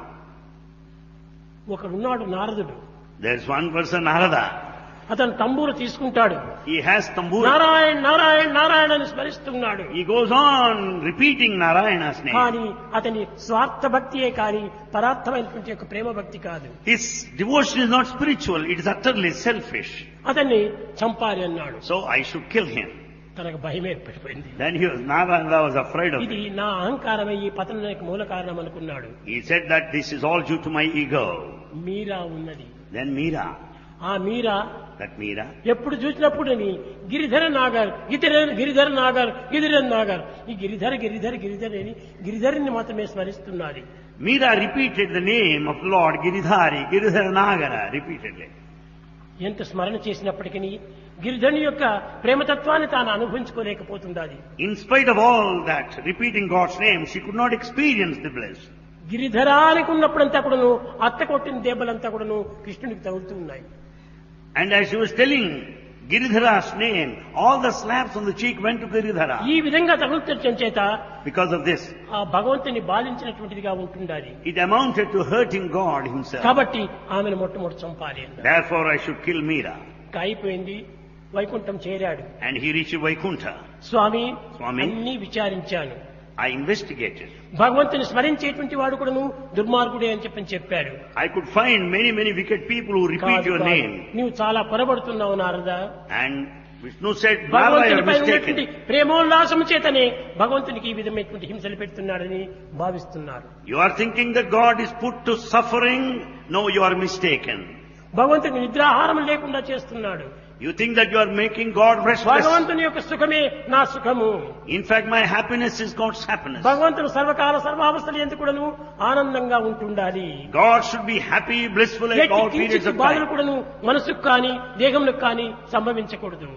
ఒకడున్నాడు నారదుడు. There is one person, Narada. అతను తంబూరు తీసుకుంటాడు. He has tambura. Narayana Narayana Narayana అని స్మరిస్తున్నాడు. He goes on repeating Narayana's name. కానీ అతని స్వార్థ భక్తియే కానీ పరార్థమైనటువంటి యొక్క ప్రేమ భక్తి కాదు. His devotion is not spiritual, it is utterly selfish. అతన్ని చంపాలి అన్నాడు. So I should kill him. తనకు భయం ఏర్పడిపోయింది. Then Narada was afraid of ఇది it. నా అహంకారమే ఈ పతనానికి మూల కారణం అనుకున్నాడు. He said that this is all due to my ego. మీరా ఉన్నది. Then Meera, ఆ మీరా that Meera, ఎప్పుడు చూసినప్పుడు గిరిధర నాగర్ గిరిధర నాగర్ గిరిధర నాగర్ ఈ గిరిధర గిరిధర గిరిధర అని గిరిధరిని మాత్రమే స్మరిస్తున్నది. Meera repeated the name of Lord Giridhari, Giridhara Nagara, repeatedly. ఎంత స్మరణ చేసినప్పటికీ గిరిధరుని యొక్క ప్రేమతత్వాన్ని తాను అనుభవించుకోలేకపోతుంది. In spite of all that, repeating God's name, she could not experience the bliss. గిరిధరానికి ఉన్నప్పుడంతా కూడాను అత్త కొట్టిన దెబ్బలంతా కూడాను కృష్ణునికి తగులుతూ ఉన్నాయి. And as she was telling Giridhara's name, all the slaps on the cheek went to Giridhara. ఈ విధంగా తగులుతుండటం చేత Because of this, ఆ భగవంతుని బాధించినటువంటిదిగా ఉంటుండాలి. it amounted to hurting God himself. కాబట్టి ఆమెను మొట్టమొదటి చంపాలి అన్నారు. Therefore I should kill Meera. అయిపోయింది. వైకుంఠం చేరాడు. And he reached Vaikuntha. స్వామి స్వామి, అన్ని విచారించాను. I investigated. భగవంతుని స్మరించేటువంటి వాడు కూడాను దుర్మార్గుడే అని చెప్పాడు. I could find many wicked people who repeat your name. నీవు చాలా పొరబడుతున్నావు Narada. And Vishnu said, Narada, you భగవంతునిపై are ఉన్నటువంటి mistaken. ప్రేమోల్లాసము చేతనే భగవంతునికి ఈ విధమైనటువంటి హింసలు పెడుతున్నాడని భావిస్తున్నారు. You are thinking that God is put to suffering. No, you are mistaken. భగవంతుని నిద్రాహారం లేకుండా చేస్తున్నాడు. You think that you are making God restless. భగవంతుని యొక్క సుఖమే నా సుఖము. In fact, my happiness is God's happiness. భగవంతుడు సర్వకాల సర్వావస్థలు ఎందుకు కూడాను ఆనందంగా ఉంటుండాలి. God should be happy, blissful at all periods of బాధలు time. కూడాను మనసుకు కానీ దేహంలోకి కానీ సంభవించకూడదు.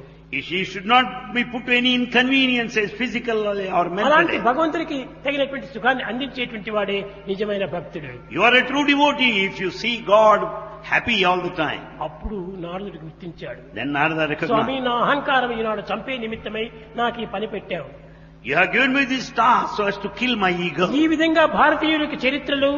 He should not be put to any inconveniences, physically or అలాంటి mentally. భగవంతునికి తగినటువంటి సుఖాన్ని అందించేటువంటి వాడే నిజమైన భక్తుడు. You are a true devotee if you see God happy all the time. అప్పుడు నారదుడు గుర్తించాడు. Then Narada స్వామి recognized, నా అహంకారం ఈనాడు చంపే నిమిత్తమై నాకు ఈ పని పెట్టావు. you have given me this task so as to kill my ego. ఈ విధంగా భారతీయులకి చరిత్రలు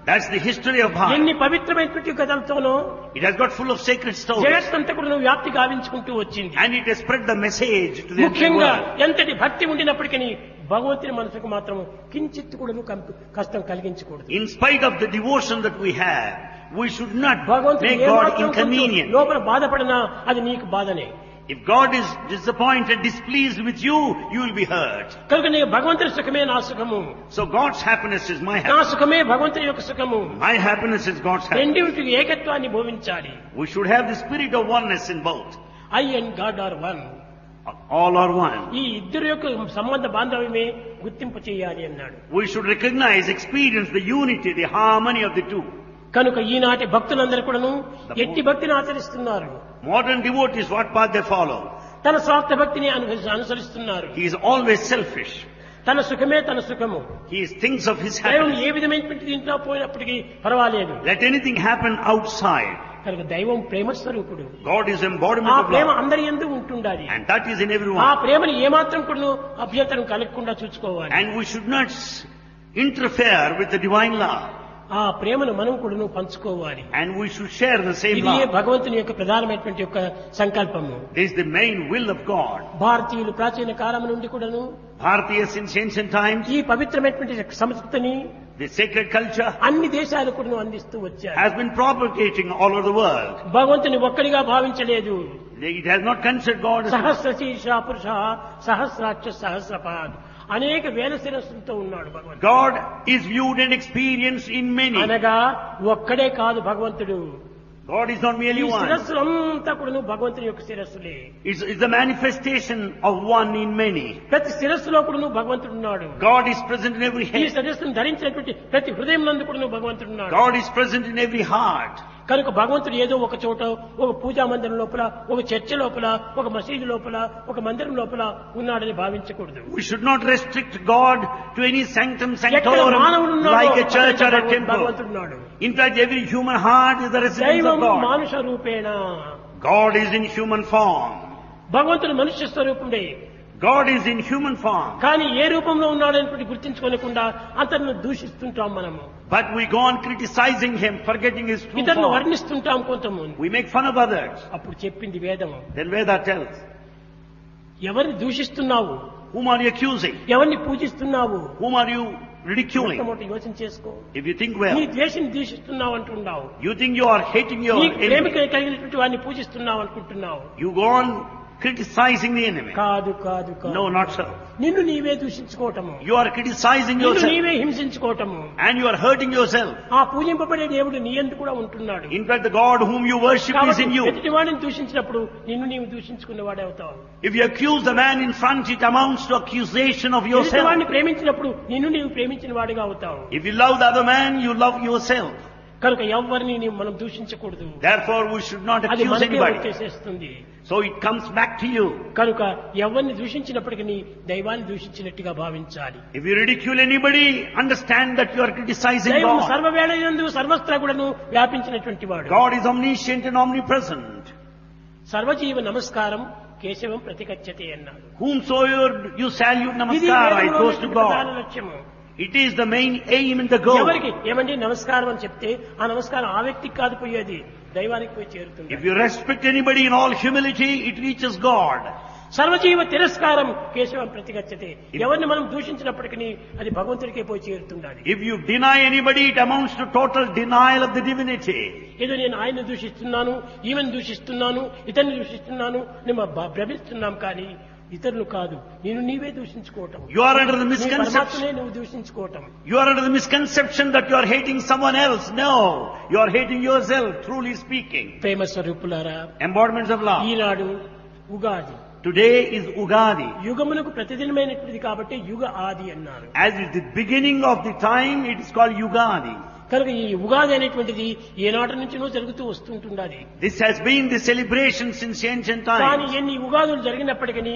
That's the history of Bharat. ఎన్ని పవిత్రమైనటువంటి కథలతోనో It has got full of sacred stories. జగత్తంతా కూడా వ్యాప్తి గావించుకుంటూ వచ్చింది. And it has spread the message to the entire ముఖ్యంగా world. ఎంతటి భక్తి ఉండినప్పటికీ భగవంతుని మనసుకు మాత్రం కించిత్ కూడా కష్టం కలిగించకూడదు. In spite of the devotion that we have, we should not భగవంతుడు make ఏ God మాత్రం కొంచెం inconvenient. లోపల బాధపడినా అది నీకు బాధనే. If God is disappointed, displeased with you, you will be hurt. కనుక నీ భగవంతుని సుఖమే నా సుఖము, So God's happiness is my నా happiness. సుఖమే భగవంతుని యొక్క సుఖము. My happiness is God's happiness. రెండింటికి ఏకత్వాన్ని భోవించాలి. We should have the spirit of oneness in both. I and God are one. All are one. ఈ ఇద్దరు యొక్క సంబంధ బాంధవ్యమే గుర్తింపు చేయాలి అన్నాడు. We should recognize, experience the unity, the harmony of the two. కనుక ఈనాటి భక్తులందరూ కూడాను ఎట్టి భక్తిని ఆచరిస్తున్నారు. Modern devotees, what path they follow? తన స్వార్థ భక్తిని అనుసరిస్తున్నారు. He is always selfish. తన సుఖమే తన సుఖము. He thinks of his దైవం happiness. ఏ విధమైనటువంటి దీంట్లో పోయినప్పటికీ పర్వాలేదు. Let anything happen outside. కనుక దైవం ప్రేమ స్వరూపుడు. God is embodiment ఆ of ప్రేమ love. అందరి యందు ఉంటుండాలి. And that is in ఆ everyone. ప్రేమని ఏమాత్రం కూడా అభ్యంతరం కలగకుండా చూసుకోవాలి. And we should not interfere with the divine love. ఆ ప్రేమను మనం కూడాను పంచుకోవాలి. And we should share the same ఇది love. భగవంతుని యొక్క ప్రధానమైనటువంటి యొక్క సంకల్పము. This is the main will of God. భారతీయులు ప్రాచీన కాలం నుండి కూడాను Bharatiya since ancient times, ఈ పవిత్రమైనటువంటి సంస్కృతిని the sacred culture అన్ని దేశాలు కూడాను అందిస్తూ వచ్చారు. has been propagating all over the world. భగవంతుని ఒక్కడిగా భావించలేదు. It has not considered God as సహస్ర శీర్ష పురుష సహస్రాక్ష సహస్రపాద్ అనేక వేల శిరస్సులతో ఉన్నాడు భగవంతుడు. God is viewed and experienced in many. అనగా ఒక్కడే కాదు భగవంతుడు. God is not merely ఈ one. శిరస్సులంతా కూడాను భగవంతుని యొక్క శిరస్సులే. It's the manifestation of one in many. ప్రతి శిరస్సులో కూడాను భగవంతుడు ఉన్నాడు. God is present in every ఈ head. శిరస్సును ధరించినటువంటి ప్రతి హృదయం నందు కూడాను భగవంతుడు ఉన్నాడు. God is present in every heart. కనుక భగవంతుడు ఏదో ఒక చోట ఒక పూజా మందిరం లోపల ఒక చర్చ లోపల ఒక మసీదు లోపల ఒక మందిరం లోపల ఉన్నాడని భావించకూడదు. We should not restrict God to any sanctum ఎక్కడ sanctorum మానవుడు ఉన్నాడో like a church or a అక్కడ temple. భగవంతుడు ఉన్నాడు. In fact, every human heart is the residence of దైవం God. మానుష రూపేణ. God is in human form. భగవంతుడు మనుష్య స్వరూపుడే. God is in human form. కానీ ఏ రూపంలో ఉన్నాడని గుర్తించుకోలేకుండా అతన్ని దూషిస్తుంటాం మనము. But we go on criticizing him, forgetting his true ఇతరులను form. వర్ణిస్తుంటాం కొంతమంది. We make fun of others. అప్పుడు చెప్పింది వేదము. Then Veda tells, ఎవరిని దూషిస్తున్నావు, whom are you accusing? ఎవరిని పూజిస్తున్నావు, Whom are you ridiculing? మొట్టమొదటి యోచన చేసుకో. If you think నీ well, ద్వేషిని దూషిస్తున్నావు అంటున్నావు. you think you are hating your నీ ప్రేమిక enemy. కలిగినటువంటి వాడిని పూజిస్తున్నావు అనుకుంటున్నావు. You go on criticizing the enemy. కాదు కాదు కాదు. No, not so. నిన్ను నీవే దూషించుకోవటము, You are criticizing నిన్ను yourself నీవే హింసించుకోవటము. and you are hurting yourself. ఆ పూజింపబడే దేవుడు నీ యందు కూడా ఉంటున్నాడు. In fact, the God whom you worship is కాబట్టి in you. ఎదుటి వాడిని దూషించినప్పుడు నిన్ను నీవు దూషించుకున్న వాడే అవుతావు. If you accuse the man in front, it amounts to accusation of ఎదుటి yourself. వాడిని ప్రేమించినప్పుడు నిన్ను నీవు ప్రేమించిన వాడిగా అవుతావు. If you love the other man, you love yourself. కనుక ఎవరిని నీవు మనం దూషించకూడదు. Therefore, we should not అది accuse మనకే anybody. వచ్చేసేస్తుంది. So it comes back to you. కనుక ఎవరిని దూషించినప్పటికీ దైవాన్ని దూషించినట్టుగా భావించాలి. If you ridicule anybody, understand that you are criticizing దైవం God. సర్వవేళయందు సర్వస్త్రగుడను వ్యాపించినటువంటి వాడు. God is omniscient and omnipresent. సర్వజీవ నమస్కారం కేశవం ప్రతిగచ్చతే అన్నాడు. Whomsoever you salute ఇది namaskara, it వేదంలో goes to ప్రధాన God. లక్ష్యము. It is the main aim and the goal. ఎవరికి ఏమండి నమస్కారం అని చెప్తే ఆ నమస్కారం ఆ వ్యక్తికి కాదు పోయేది, దైవానికి పోయి చేరుతుంది. If you respect anybody in all humility, it reaches God. సర్వజీవ తిరస్కారం కేశవం ప్రతిగచ్చతే. ఎవరిని మనం దూషించినప్పటికీ అది భగవంతుడికే పోయి చేరుతుండాలి. If you deny anybody, it amounts to total denial of the divinity. ఏదో నేను ఆయన్ని దూషిస్తున్నాను, ఈమెను దూషిస్తున్నాను, ఇతన్ని దూషిస్తున్నాను నేను భ్రమిస్తున్నాం కానీ ఇతరులు కాదు, నేను నీవే దూషించుకోవటం. You are under the నీ misconception. పరమాత్మనే నువ్వు దూషించుకోవటం. You are under the misconception that you are hating someone else. No, you are hating yourself, truly speaking. ప్రేమ స్వరూపులారా, Embodiments of love. Eenadu Ugadi. Today is Ugadi. యుగమునకు ప్రతిదినమైనటువంటిది కాబట్టి యుగ ఆది అన్నారు. As is the beginning of the time, it is called Yugadi. కనుక ఈ ఉగాది అనేటువంటిది ఏనాటి నుంచినో జరుగుతూ వస్తుంటుండాలి. This has been the celebration since ancient కానీ times. ఎన్ని ఉగాదులు జరిగినప్పటికీ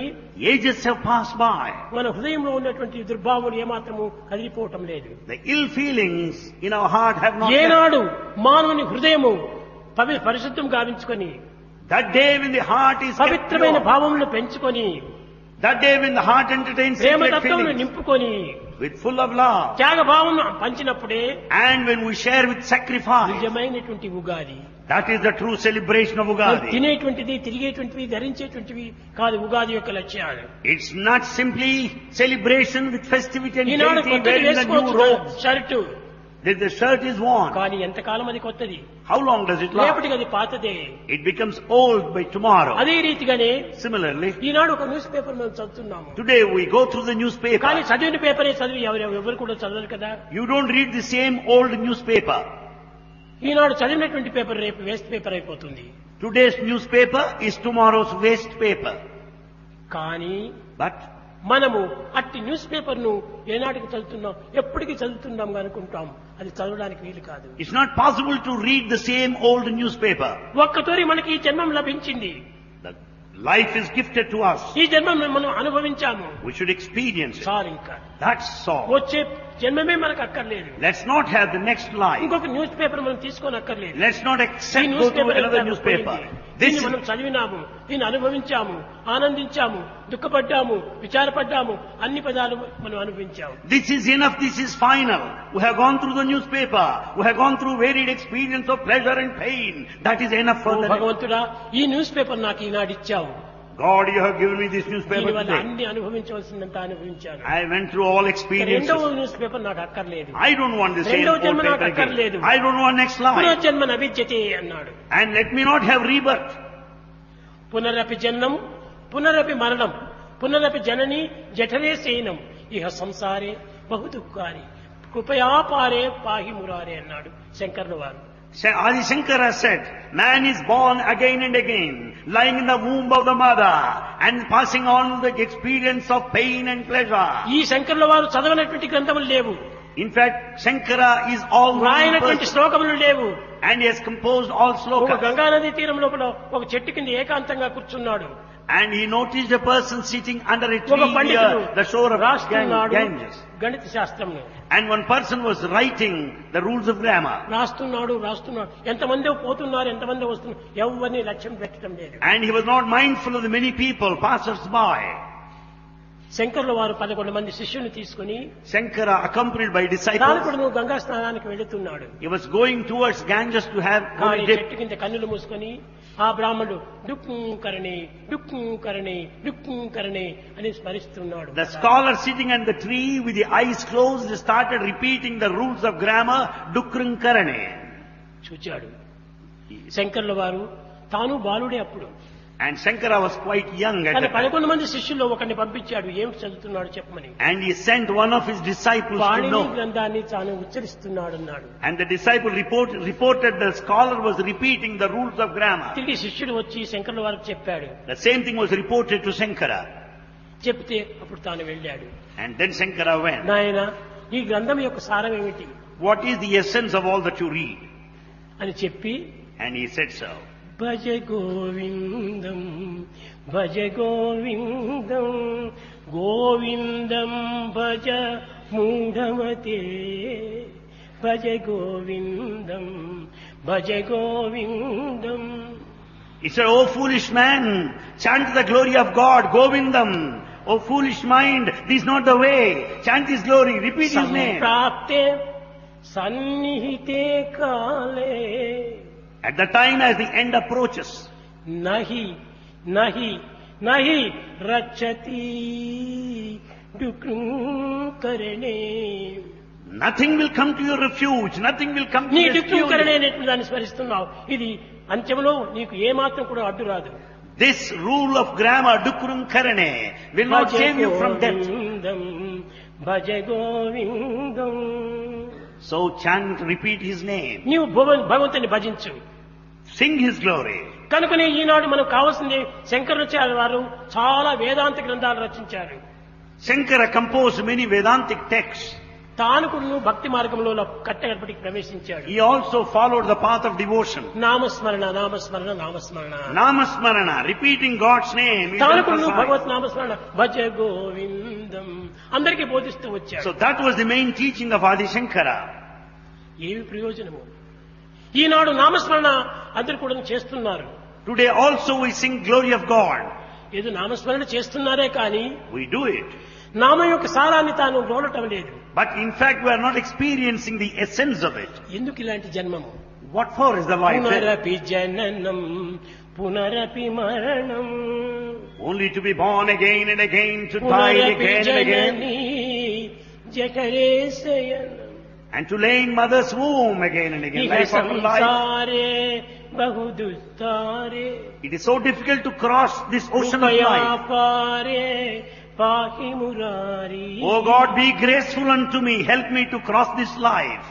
Ages have passed by. మన హృదయంలో ఉన్నటువంటి దుర్భావాలు ఏమాత్రము కదిలిపోవటం లేదు. The ill feelings in our heart have not left. ఏనాడు మానవుని హృదయము పరిశుద్ధం గావించుకొని That day when the heart is kept పవిత్రమైన pure, భావములను పెంచుకొని that day when the heart entertains sacred ప్రేమతత్వమును feelings నింపుకొని with full of love, Tyaga భావమును పంచినప్పుడే and when we share with sacrifice, నిజమైనటువంటి Ugadi. that is the true celebration of Ugadi. తినేటువంటిది, తిరిగేటువంటివి, ధరించేటువంటివి కాదు ఉగాది యొక్క లక్ష్యాలు. It's not simply celebration with festivity and Eenadu gaiety, కొత్తది wearing a new వేసుకోవచ్చు robe. Shirt, That the shirt is worn. కానీ ఎంతకాలం అది కొత్తది, How long does it last? రేపటికి అది పాతదే. It becomes old by tomorrow. అదే రీతిగానే Similarly, ఈనాడు ఒక న్యూస్ పేపర్ మనం చదువుతున్నాము. today we go through the కానీ newspaper. చదివిన పేపరే చదివి ఎవరు కూడా చదవరు కదా. You don't read the same old newspaper. ఈనాడు చదివినటువంటి పేపర్ రేపు వేస్ట్ పేపర్ అయిపోతుంది. Today's newspaper is tomorrow's waste paper. కానీ But మనము అట్టి న్యూస్ పేపర్ ను ఏనాటికి చదువుతున్నాం, ఎప్పటికీ చదువుతున్నాం అనుకుంటాం. అది చదవడానికి వీలు కాదు. it's not possible to read the same old newspaper. ఒక్కతోరి మనకి ఈ జన్మం లభించింది. The life is gifted to us. ఈ జన్మం మనం అనుభవించాము. We should experience it. చాలు ఇంకా That's all. వచ్చే జన్మమే మనకు అక్కర్లేదు. Let's not have the next life. ఇంకొక న్యూస్ పేపర్ మనం తీసుకొని అక్కర్లేదు. Let's not ఈ accept go news to paper another newspaper. This దీన్ని is, మనం చదివినాము, దీన్ని అనుభవించాము, ఆనందించాము, దుఃఖపడ్డాము, విచారపడ్డాము, అన్ని పదాలు మనం అనుభవించాము. this is enough, this is final. We have gone through the newspaper. We have gone through varied experience of pleasure and pain. That is enough for oh the భగవంతుడా, ఈ news paper నాకు ఈనాడు ఇచ్చావు. God, you have given me this newspaper దీనివల్ల today. అన్ని అనుభవించవలసిందంతా అనుభవించాను. I went through all experiences. రెండవ news paper నాకు అక్కర్లేదు. I don't want the same రెండవ old జన్మ నాకు paper అక్కర్లేదు. again. I don't want next life. పునర్జన్మ నవిద్యతే అన్నాడు. And let me not have rebirth. పునరపి జన్మం పునరపి మరణం పునరపి జనని జఠరే శయనం ఇహ సంసారే బహు దుఃఖాని కృపయా పారే పాహి మురారే అన్నాడు శంకరుల వారు. Adi Shankara said, man is born again and again, lying in the womb of the mother and passing on the experience of pain and pleasure. ఈ శంకరుల వారు చదవనటువంటి గ్రంథములు లేవు, In fact, Shankara is all రాయనటువంటి శ్లోకములు లేవు. and he has composed all ఒక slokas. గంగానది తీరం లోపల ఒక చెట్టు కింద ఏకాంతంగా కూర్చున్నాడు. And he noticed a person sitting under a ఒక tree పండితుడు near the shore of రాస్తున్నాడు Ganges. గణిత శాస్త్రంలో. And one person was writing the rules of grammar. రాస్తున్నాడు. ఎంతమంది పోతున్నారు, ఎంతమంది వస్తున్నారు, ఎవరిని లక్ష్యం పెట్టడం లేదు. And he was not mindful of the many people, passers-by. శంకరుల వారు 11 మంది శిష్యుల్ని తీసుకుని Shankara, accompanied by disciples, తాలకుడు Ganga స్నానానికి వెళుతున్నాడు. he was going towards Ganges to have కానీ dip. చెట్టు కింద కన్నులు మూసుకొని ఆ బ్రాహ్మణుడు డుక్కరణి డుక్కరణి డుక్కరణి అని స్మరిస్తున్నాడు. The scholar sitting on the tree with the eyes closed started repeating the rules of grammar, Dukrung Karane. చూచాడు శంకరుల వారు. తాను బాలుడే అప్పుడు. And Shankara was quite young at కానీ that time. 11 మంది శిష్యుల్లో ఒకరిని పంపించాడు ఏమిటి చదువుతున్నాడు చెప్పమని. And he sent one of his disciples to Panini know. గ్రంథాన్ని తాను ఉచ్చరిస్తున్నాడు అన్నాడు. And the disciple reported the scholar was repeating the rules of grammar. తిరిగి శిష్యుడు వచ్చి శంకరుల వారికి చెప్పాడు. The same thing was reported to Shankara. చెప్తే అప్పుడు తాను వెళ్ళాడు. And then Shankara went. నాయన, ఈ గ్రంథం యొక్క సారం ఏమిటి What is the essence of all that you read? అని చెప్పి And he said so. Bhaja Govindam Bhaja Govindam Govindam Bhaja మూఢమతే Bhaja Govindam Bhaja Govindam. He said, "O foolish man, chant the glory of God, Govindam. O foolish mind, this is not the way. Chant His glory, repeat His name." సంప్రాప్తే సన్నిహితే కాలే At the time as the end approaches, నహి నహి నహి రచ్చతి డుక్కరణే. nothing will come to your refuge, nothing will come to నీ rescue డుక్కరణే you. అనేటువంటి దాన్ని స్మరిస్తున్నావు. ఇది అంత్యంలో నీకు ఏమాత్రం కూడా అడ్డు రాదు. This rule of grammar, Dukrum Karane, will not save you from death. Govindam Bhaja Govindam. So chant, repeat His name, నీవు భగవంతుని భజించు. sing His glory. కనుకనే ఈనాడు మనకు కావాల్సింది శంకరాచార్య వారు చాలా వేదాంత గ్రంథాలు రచించారు. Shankara composed many Vedantic texts. తాను కూడా భక్తి మార్గంలో కట్టగడపటికి ప్రవేశించాడు. He also followed the path of devotion. నామస్మరణ నామస్మరణ నామస్మరణ. Namasmarana, repeating God's name. is తాను కూడా emphasized. భగవత్ నామస్మరణ భజ గోవిందం అందరికీ బోధిస్తూ వచ్చాడు. So that was the main teaching of Adi Shankara. ఏమి ప్రయోజనము? ఈనాడు నామస్మరణ అందరు కూడా చేస్తున్నారు. Today also we sing glory of God. ఏదో నామస్మరణ చేస్తున్నారే కానీ We do it. నామం యొక్క సారాన్ని తాను గోలటం లేదు. But in fact we are not experiencing the essence of it. ఎందుకు ఇలాంటి జన్మము? What for is the life? పునరపి జననం పునరపి మరణం Only to be born again and again, to die పునరపి again and again, Janani జఠరే శయనం and to lay in mother's womb again and again. ఇహ Life after life. సంసారే బహు దుస్తారే It is so difficult to cross this ocean of కృపయా life. పారే పాహి Murari. Oh God, be graceful unto me. Help me to cross this life.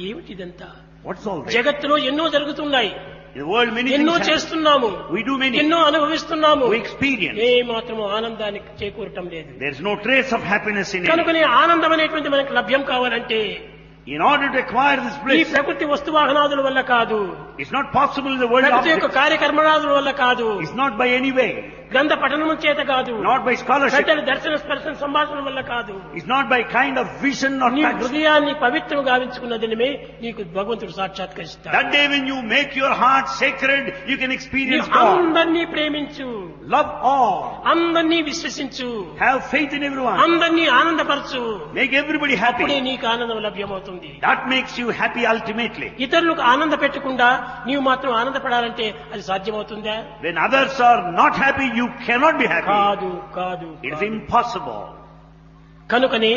ఏమిటిదంతా? What's all this? జగత్తులో ఎన్నో జరుగుతున్నాయి, In the world many ఎన్నో things happen. చేస్తున్నాము, We do many. ఎన్నో అనుభవిస్తున్నాము. We experience. ఏ మాత్రము ఆనందానికి చేకూరటం లేదు. There is no trace of happiness in it. కనుకనే ఆనందం అనేటువంటి మనకు లభ్యం కావాలంటే In order to acquire this ఈ bliss, ప్రకృతి వస్తు వాహనాదుల వల్ల కాదు, It's not possible in the world ప్రకృతి యొక్క objects. కార్యకర్మరాజుల వల్ల కాదు, It's not by any way. గ్రంథ పఠనము చేత కాదు, Not by scholarship. పెద్దల దర్శన స్పర్శన సంభాషణ వల్ల కాదు. It's not by kind of vision or నీ touch. హృదయాన్ని పవిత్రం గావించుకున్న దినమే నీకు భగవంతుడు సాక్షాత్కరిస్తాడు. That day when you make your heart sacred, you can experience నీవు God. అందరినీ ప్రేమించు, Love all. అందరినీ విశ్వసించు, Have faith in everyone. అందరినీ ఆనందపరచు. Make everybody అప్పుడే happy. నీకు ఆనందం లభ్యమవుతుంది. That makes you happy ultimately. ఇతరులకు ఆనంద పెట్టకుండా నీవు మాత్రం ఆనందపడాలంటే అది సాధ్యమవుతుందా? When others are not happy, you cannot be happy. కాదు కాదు It is కాదు. impossible. కనుకనే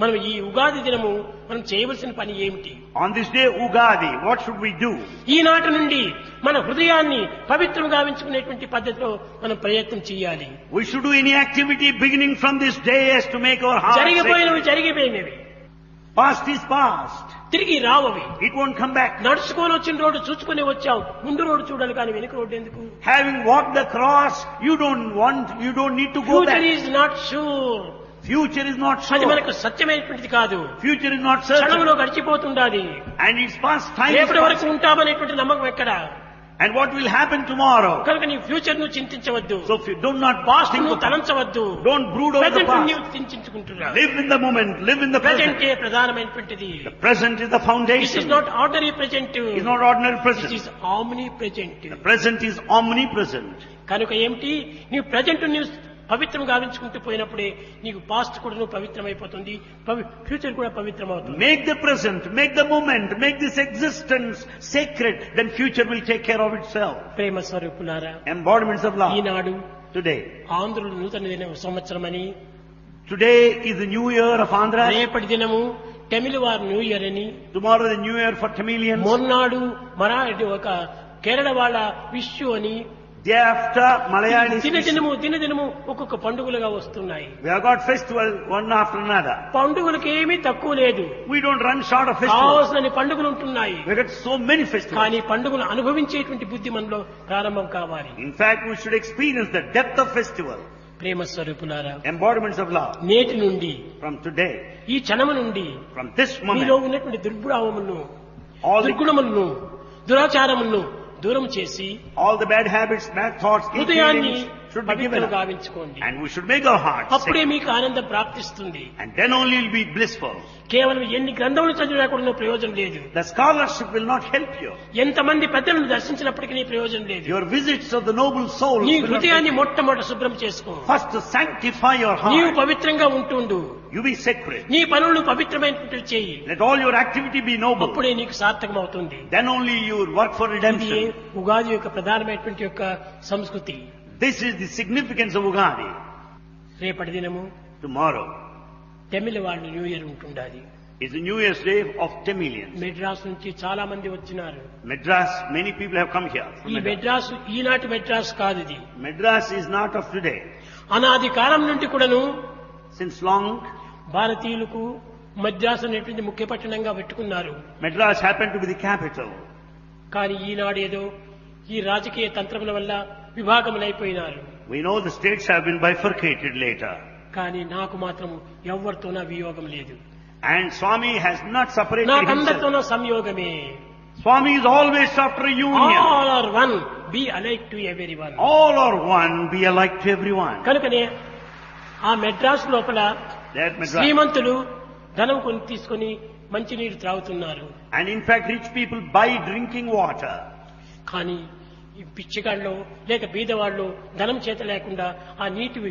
మనం ఈ ఉగాది దినము మనం చేయవలసిన పని ఏమిటి? On this day, Ugadi, what should we do? ఈనాటి నుండి మన హృదయాన్ని పవిత్రం గావించుకునేటువంటి పద్ధతిలో మనం ప్రయత్నం చేయాలి. We should do any activity beginning from this day as to make our heart జరిగిపోయినవి sacred. జరిగిపోయినవి, Past is past. తిరిగి రావవి. It won't come back. నడుచుకొని వచ్చిన రోడ్డు చూసుకుని వచ్చావు, ముందు రోడ్డు చూడాలి కానీ వెనుక రోడ్డు ఎందుకు? Having walked the cross, you don't need to go future back. Is not sure. Future is not అది sure. మనకు సత్యమైనటువంటిది కాదు. Future is not certain. క్షణంలో గడిచిపోతుండాలి. And it's past, time is రేపటి వరకు past. ఉంటామనేటువంటి నమ్మకం ఎక్కడ? And what will happen tomorrow? కనుక నీ ఫ్యూచర్ ను చింతించవద్దు, So if you do not past think ను of తలంచవద్దు. don't brood over the present past. నీవు చింతించుకుంటున్నావు. Live in the moment, live in the present. ప్రజెంటే ప్రధానమైనటువంటిది. The present is the this foundation. Is not ordinary present, It's not ordinary this present. Is omni present. The present is omnipresent. కనుక ఏమిటి, నీవు present నీవు పవిత్రం గావించుకుంటూ పోయినప్పుడే నీకు past కూడా నువ్వు పవిత్రమైపోతుంది, future కూడా పవిత్రమవుతుంది. Make the present, make the moment, make this existence sacred, then future will take care of itself. ప్రేమ స్వరూపులారా, Embodiments of love. Eenadu Today. ఆంధ్రులు నూతన దిన సంవత్సరమని, Today is the new year of Andhra. రేపటి దినము తమిళ వారు న్యూ ఇయర్ అని, Tomorrow the new year for Tamilians. మొన్నాడు మరాఠీ ఒక కేరళ వాళ్ళ విషు అని, Day after Malayalis. దినదినము ఒక్కొక్క పండుగలుగా వస్తున్నాయి. We have got festival one after another. పండుగలకు ఏమీ తక్కువ లేదు, We don't run short of festivals. కావాల్సిన పండుగలు ఉంటున్నాయి. We have got so many festivals. కానీ పండుగలు అనుభవించేటువంటి బుద్ధి మనలో ప్రారంభం కావాలి. In fact, we should experience the depth of festival. ప్రేమ స్వరూపులారా, Embodiments of love. నేటి నుండి From today, ఈ క్షణము నుండి from this మీలో moment, ఉన్నటువంటి దుర్భావములను, all the దుర్గుణములను, దురాచారములను దూరం చేసి the bad habits, bad thoughts, ill హృదయాన్ని feelings should be given పవిత్రం up. గావించుకోండి. And we should make our hearts అప్పుడే sacred. మీకు ఆనందం ప్రాప్తిస్తుంది. And then only you'll be blissful. కేవలం ఎన్ని గ్రంథములు చదివినా కూడా ప్రయోజనం లేదు. The scholarship will not help you. ఎంతమంది పెద్దలను దర్శించినప్పటికీ ప్రయోజనం లేదు. Your visits of the noble souls నీ will not హృదయాన్ని help you. మొట్టమొదట శుభ్రం చేసుకో. First to sanctify your నీవు heart. పవిత్రంగా ఉంటుండు. You be sacred. నీ పనులను పవిత్రమైనటువంటి చేయి. Let all your activity be noble. అప్పుడే నీకు సార్థకం అవుతుంది. Then only you will work for ఇది redemption. ఉగాది యొక్క ప్రధానమైనటువంటి యొక్క సంస్కృతి. This is the significance of Ugadi. రేపటి దినము Tomorrow తమిళ వాళ్ళు న్యూ ఇయర్ ఉంటుండాలి. is the New Year's Day of Tamilians. Madras నుంచి చాలా మంది వచ్చినారు. Madras, many people have come here. from ఈ Madras. మెడ్రాస్ ఈనాటి మెడ్రాస్ కాదు, ఇది Madras is not of today. అనాది కాలం నుండి కూడాను Since long, భారతీయులకు మద్రాస్ అనేటువంటి ముఖ్య పట్టణంగా పెట్టుకున్నారు. Madras happened to be the capital. కానీ ఈనాడు ఏదో ఈ రాజకీయ తంత్రముల వల్ల విభాగములైపోయినారు. We know the states have been bifurcated later. కానీ నాకు మాత్రం ఎవరితోనా వియోగం లేదు. And Swami has not separated himself. నాకందరితోనూ సంయోగమే. Swami is always after union. All are one, be alike to every one. All are one, be alike to everyone. కనుకనే ఆ మెడ్రాస్ లోపల That Madras. శ్రీమంతులు ధనం కొని తీసుకొని మంచినీరు త్రాగుతున్నారు. And in fact, rich people buy drinking water. కానీ ఈ పిచ్చిగాళ్ళు లేక బీదవాళ్ళు ధనం చేత లేకుండా ఆ నీటిని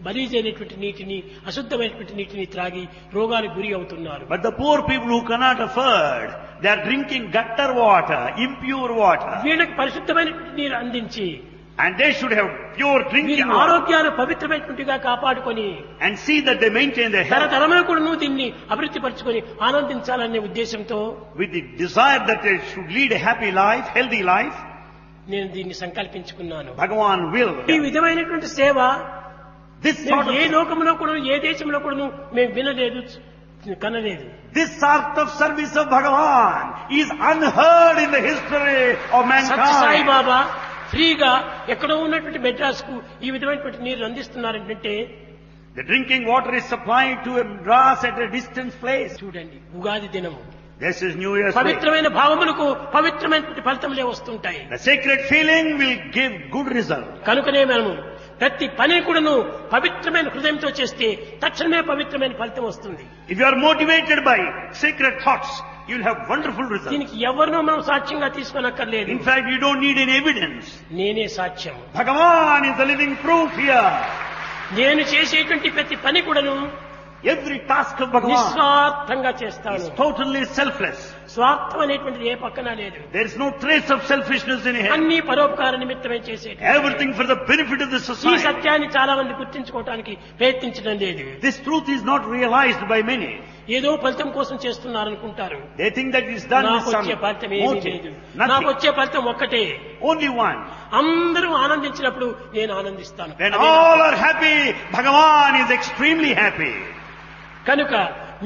బలీజైనటువంటి నీటిని, అశుద్ధమైనటువంటి నీటిని త్రాగి రోగాలకు గురి అవుతున్నారు. But the poor people who cannot afford, they are drinking gutter water, impure water. వీళ్ళకి పరిశుద్ధమైనటువంటి నీరు అందించి And they should have pure వీరి drinking water. ఆరోగ్యాలు పవిత్రమైనటువంటిగా కాపాడుకొని And see that they maintain their health తరతరములు కూడా దీన్ని అభివృద్ధి పరచుకొని ఆనందించాలనే ఉద్దేశంతో with the desire that they should lead a happy life, healthy life. నేను దీన్ని సంకల్పించుకున్నాను. Bhagavan will. ఈ విధమైనటువంటి సేవ This మేము sort ఏ of, లోకంలో కూడా ఏ దేశంలో కూడా మేము వినలేదు, కనలేదు. this sort of service of Bhagavan is unheard in the history of Satya Sai mankind. బాబా ఫ్రీగా ఎక్కడో ఉన్నటువంటి మెడ్రాస్ కు ఈ విధమైనటువంటి నీరు అందిస్తున్నారంటే The drinking water is supplied to a Madras at a distant place. చూడండి, ఉగాది దినము This is New Year's Day. పవిత్రమైన భావములకు పవిత్రమైన ఫలితములే వస్తుంటాయి. The sacred feeling will give good result. కనుకనే మనము ప్రతి పని కూడాను పవిత్రమైన హృదయంతో చేస్తే తక్షణమే పవిత్రమైన ఫలితం వస్తుంది. If you are motivated by sacred thoughts, you will have wonderful results. దీనికి ఎవరినో మనం సాక్ష్యంగా తీసుకోనక్కర్లేదు. In fact, you don't need any evidence. నేనే సాక్ష్యం. Bhagavan is the living proof here. నేను చేసేటువంటి ప్రతి పని కూడాను Every task of Bhagavan నిస్వార్థంగా చేస్తాను. is totally selfless. స్వార్థం అనేటువంటిది ఏ పక్కన లేదు. There is no trace of selfishness in him. అన్ని పరోపకార నిమిత్తమే చేసేది. Everything for the benefit of the ఈ society. సత్యాన్ని చాలా మంది గుర్తించుకోవడానికి ప్రయత్నించడం లేదు. This truth is not realized by many. ఏదో ఫలితం కోసం చేస్తున్నారనుకుంటారు. They think that it is done with నాకు some వచ్చే ఫలితం ఏమీ motive. లేదు. నాకు Nothing. వచ్చే ఫలితం ఒక్కటే. Only one. అందరూ ఆనందించినప్పుడు నేను ఆనందిస్తాను. When అదే all నా- are happy, Bhagavan is extremely happy. కనుక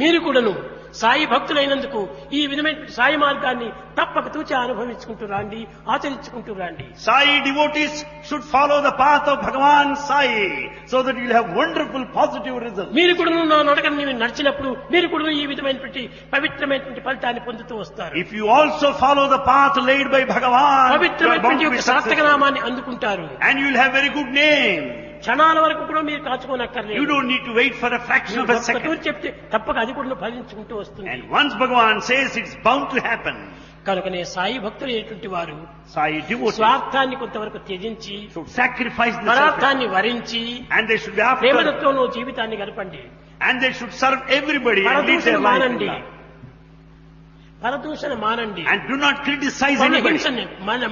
మీరు కూడాను సాయి భక్తులైనందుకు ఈ విధమైన సాయి మార్గాన్ని తప్పక తూచా అనుభవించుకుంటూ రండి, ఆచరించుకుంటూ రండి. Sai devotees should follow the path of Bhagavan Sai so that you will have wonderful positive results. మీరు కూడా నా నడకని మీరు నడిచినప్పుడు మీరు కూడా ఈ విధమైనటువంటి పవిత్రమైనటువంటి ఫలితాన్ని పొందుతూ వస్తారు. If you also follow the path laid by Bhagavan, you are bound పవిత్రమైనటువంటి to be యొక్క సార్థక successful. నామాన్ని అందుకుంటారు. And you will have very good name. క్షణాల వరకు కూడా మీరు You కాచుకోనక్కర్లేదు. don't need to wait for a fraction of a ఒక్క second. తూరి చెప్తే తప్పక అది కూడా ఫలించుకుంటూ వస్తుంది. And once Bhagavan says it's bound to happen, కనుకనే సాయి భక్తులు అనేటువంటి వారు Sai devotees స్వార్థాన్ని కొంతవరకు త్యజించి should sacrifice the self పదార్థాన్ని వరించి and they should be after, ప్రేమతత్వంలో జీవితాన్ని గడపండి. and they should serve everybody and lead పరదూషణ their life in మానండి. love. పరదూషణ మానండి. And do not criticize anybody. హింసని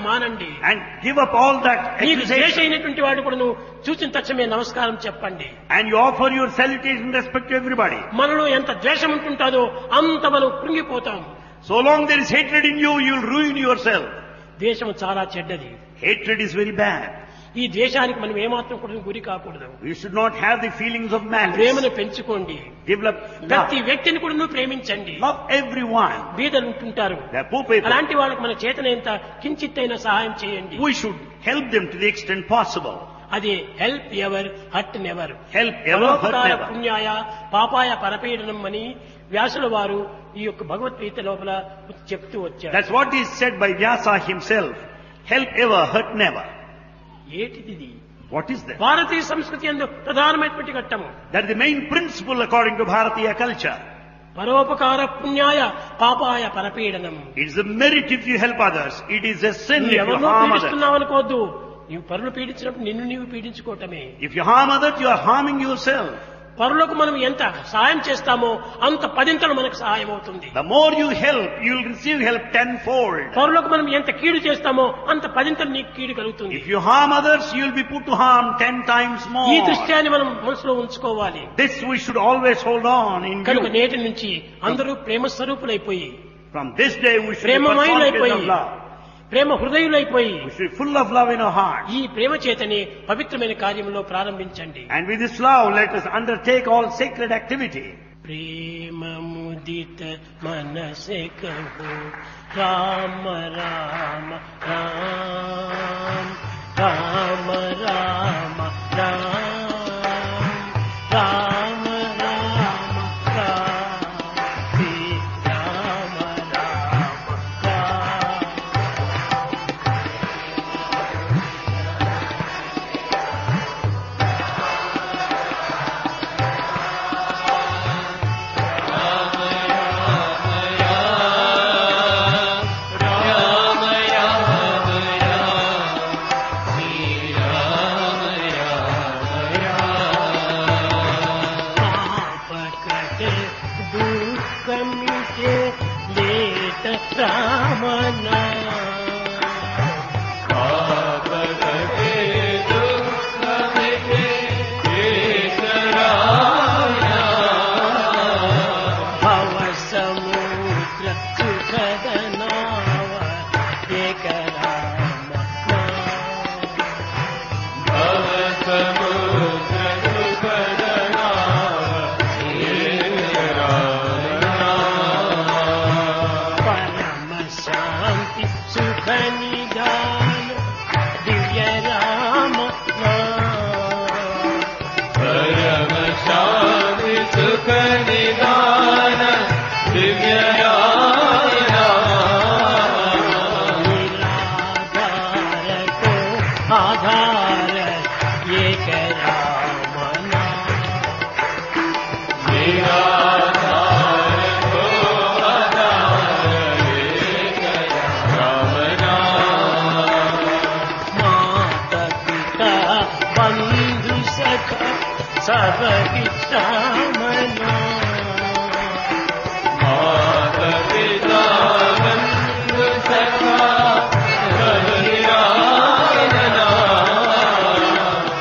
మానండి. And give up all that నీకు ద్వేష accusation. అయినటువంటి వాడు కూడా నువ్వు చూసిన తక్షణమే నమస్కారం చెప్పండి. And you offer your salutation and respect to everybody. మనలో ఎంత ద్వేషం ఉంటుంటాదో అంత మనం కృంగిపోతాం. So long there is hatred in you, you will ruin yourself. ద్వేషం చాలా చెడ్డది. Hatred is very bad. ఈ ద్వేషానికి మనం ఏమాత్రం కూడా గురి కాకూడదు. You should not have the feelings of malice. ప్రేమను పెంచుకోండి. Develop ప్రతి love. వ్యక్తిని కూడా నువ్వు ప్రేమించండి. Love everyone. బీదలు ఉంటుంటారు. They are poor people. అలాంటి వాళ్ళకి మన చేతనంత కించిత్తైన సహాయం చేయండి. We should help them to the extent possible. అది help ever hurt never. Help ever, hurt పరోపకార never. పుణ్యాయ పాపాయ పరపీడనం అని వ్యాసుల వారు ఈ యొక్క భగవద్గీత లోపల చెప్తూ వచ్చారు. That's what is said by Vyasa himself. Help ever, hurt never. ఏటిది? What is that? భారతీయ సంస్కృతి యందు ప్రధానమైనటువంటి ఘట్టము. That is the main principle according to Bharatiya culture. పరోపకార పుణ్యాయ పాపాయ పరపీడనం. It is a merit if you help others. It is a sin if you ఎవరినో harm others. పీడిస్తున్నావు అనుకోవద్దు. నీవు పరులు పీడించినప్పుడు నిన్ను నీవు పీడించుకోవటమే. If you harm others, you are harming yourself. పరులకు మనం ఎంత సహాయం చేస్తామో అంత పదింతలు మనకు సహాయం అవుతుంది. The more you help, you will receive help tenfold. పరులకు మనం ఎంత కీడు చేస్తామో అంత పదింతలు నీకు కీడు కలుగుతుంది. If you harm others, you will be put to harm 10 times ఈ more. దృష్ట్యాన్ని మనం మనసులో ఉంచుకోవాలి. This we should always hold on in కనుక view. నేటి నుంచి అందరూ ప్రేమ స్వరూపులైపోయి From this day we should be ప్రేమమయులైపోయి personified of love. Prema హృదయులైపోయి We should be full of love in our hearts. ఈ ప్రేమ చేతనే పవిత్రమైన కార్యంలో ప్రారంభించండి. And with this love, let us undertake all sacred activity. ప్రేమ ముదిత మనసే కహో రామ రామ రామ రామ రామ రామ రామ రామ శ్రీ రామ రామ రామ. పాపకటే దుఃఖమిటే లేత రామనా భవ సముద్ర సుఖదనావ ఏక రామ పరమ శాంతి సుఖ నిదాన దివ్య రామ పరమ శాంతి సుఖ నిదాన దివ్య सर्वविद्यामना माता पिता बंधु सखा बलिराजना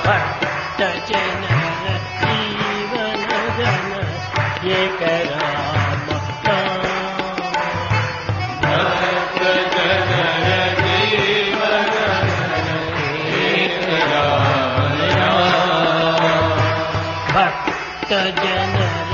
भक्त जनर जीवन जन ये राम भक्त जनर जीवन एक राम भक्त जनर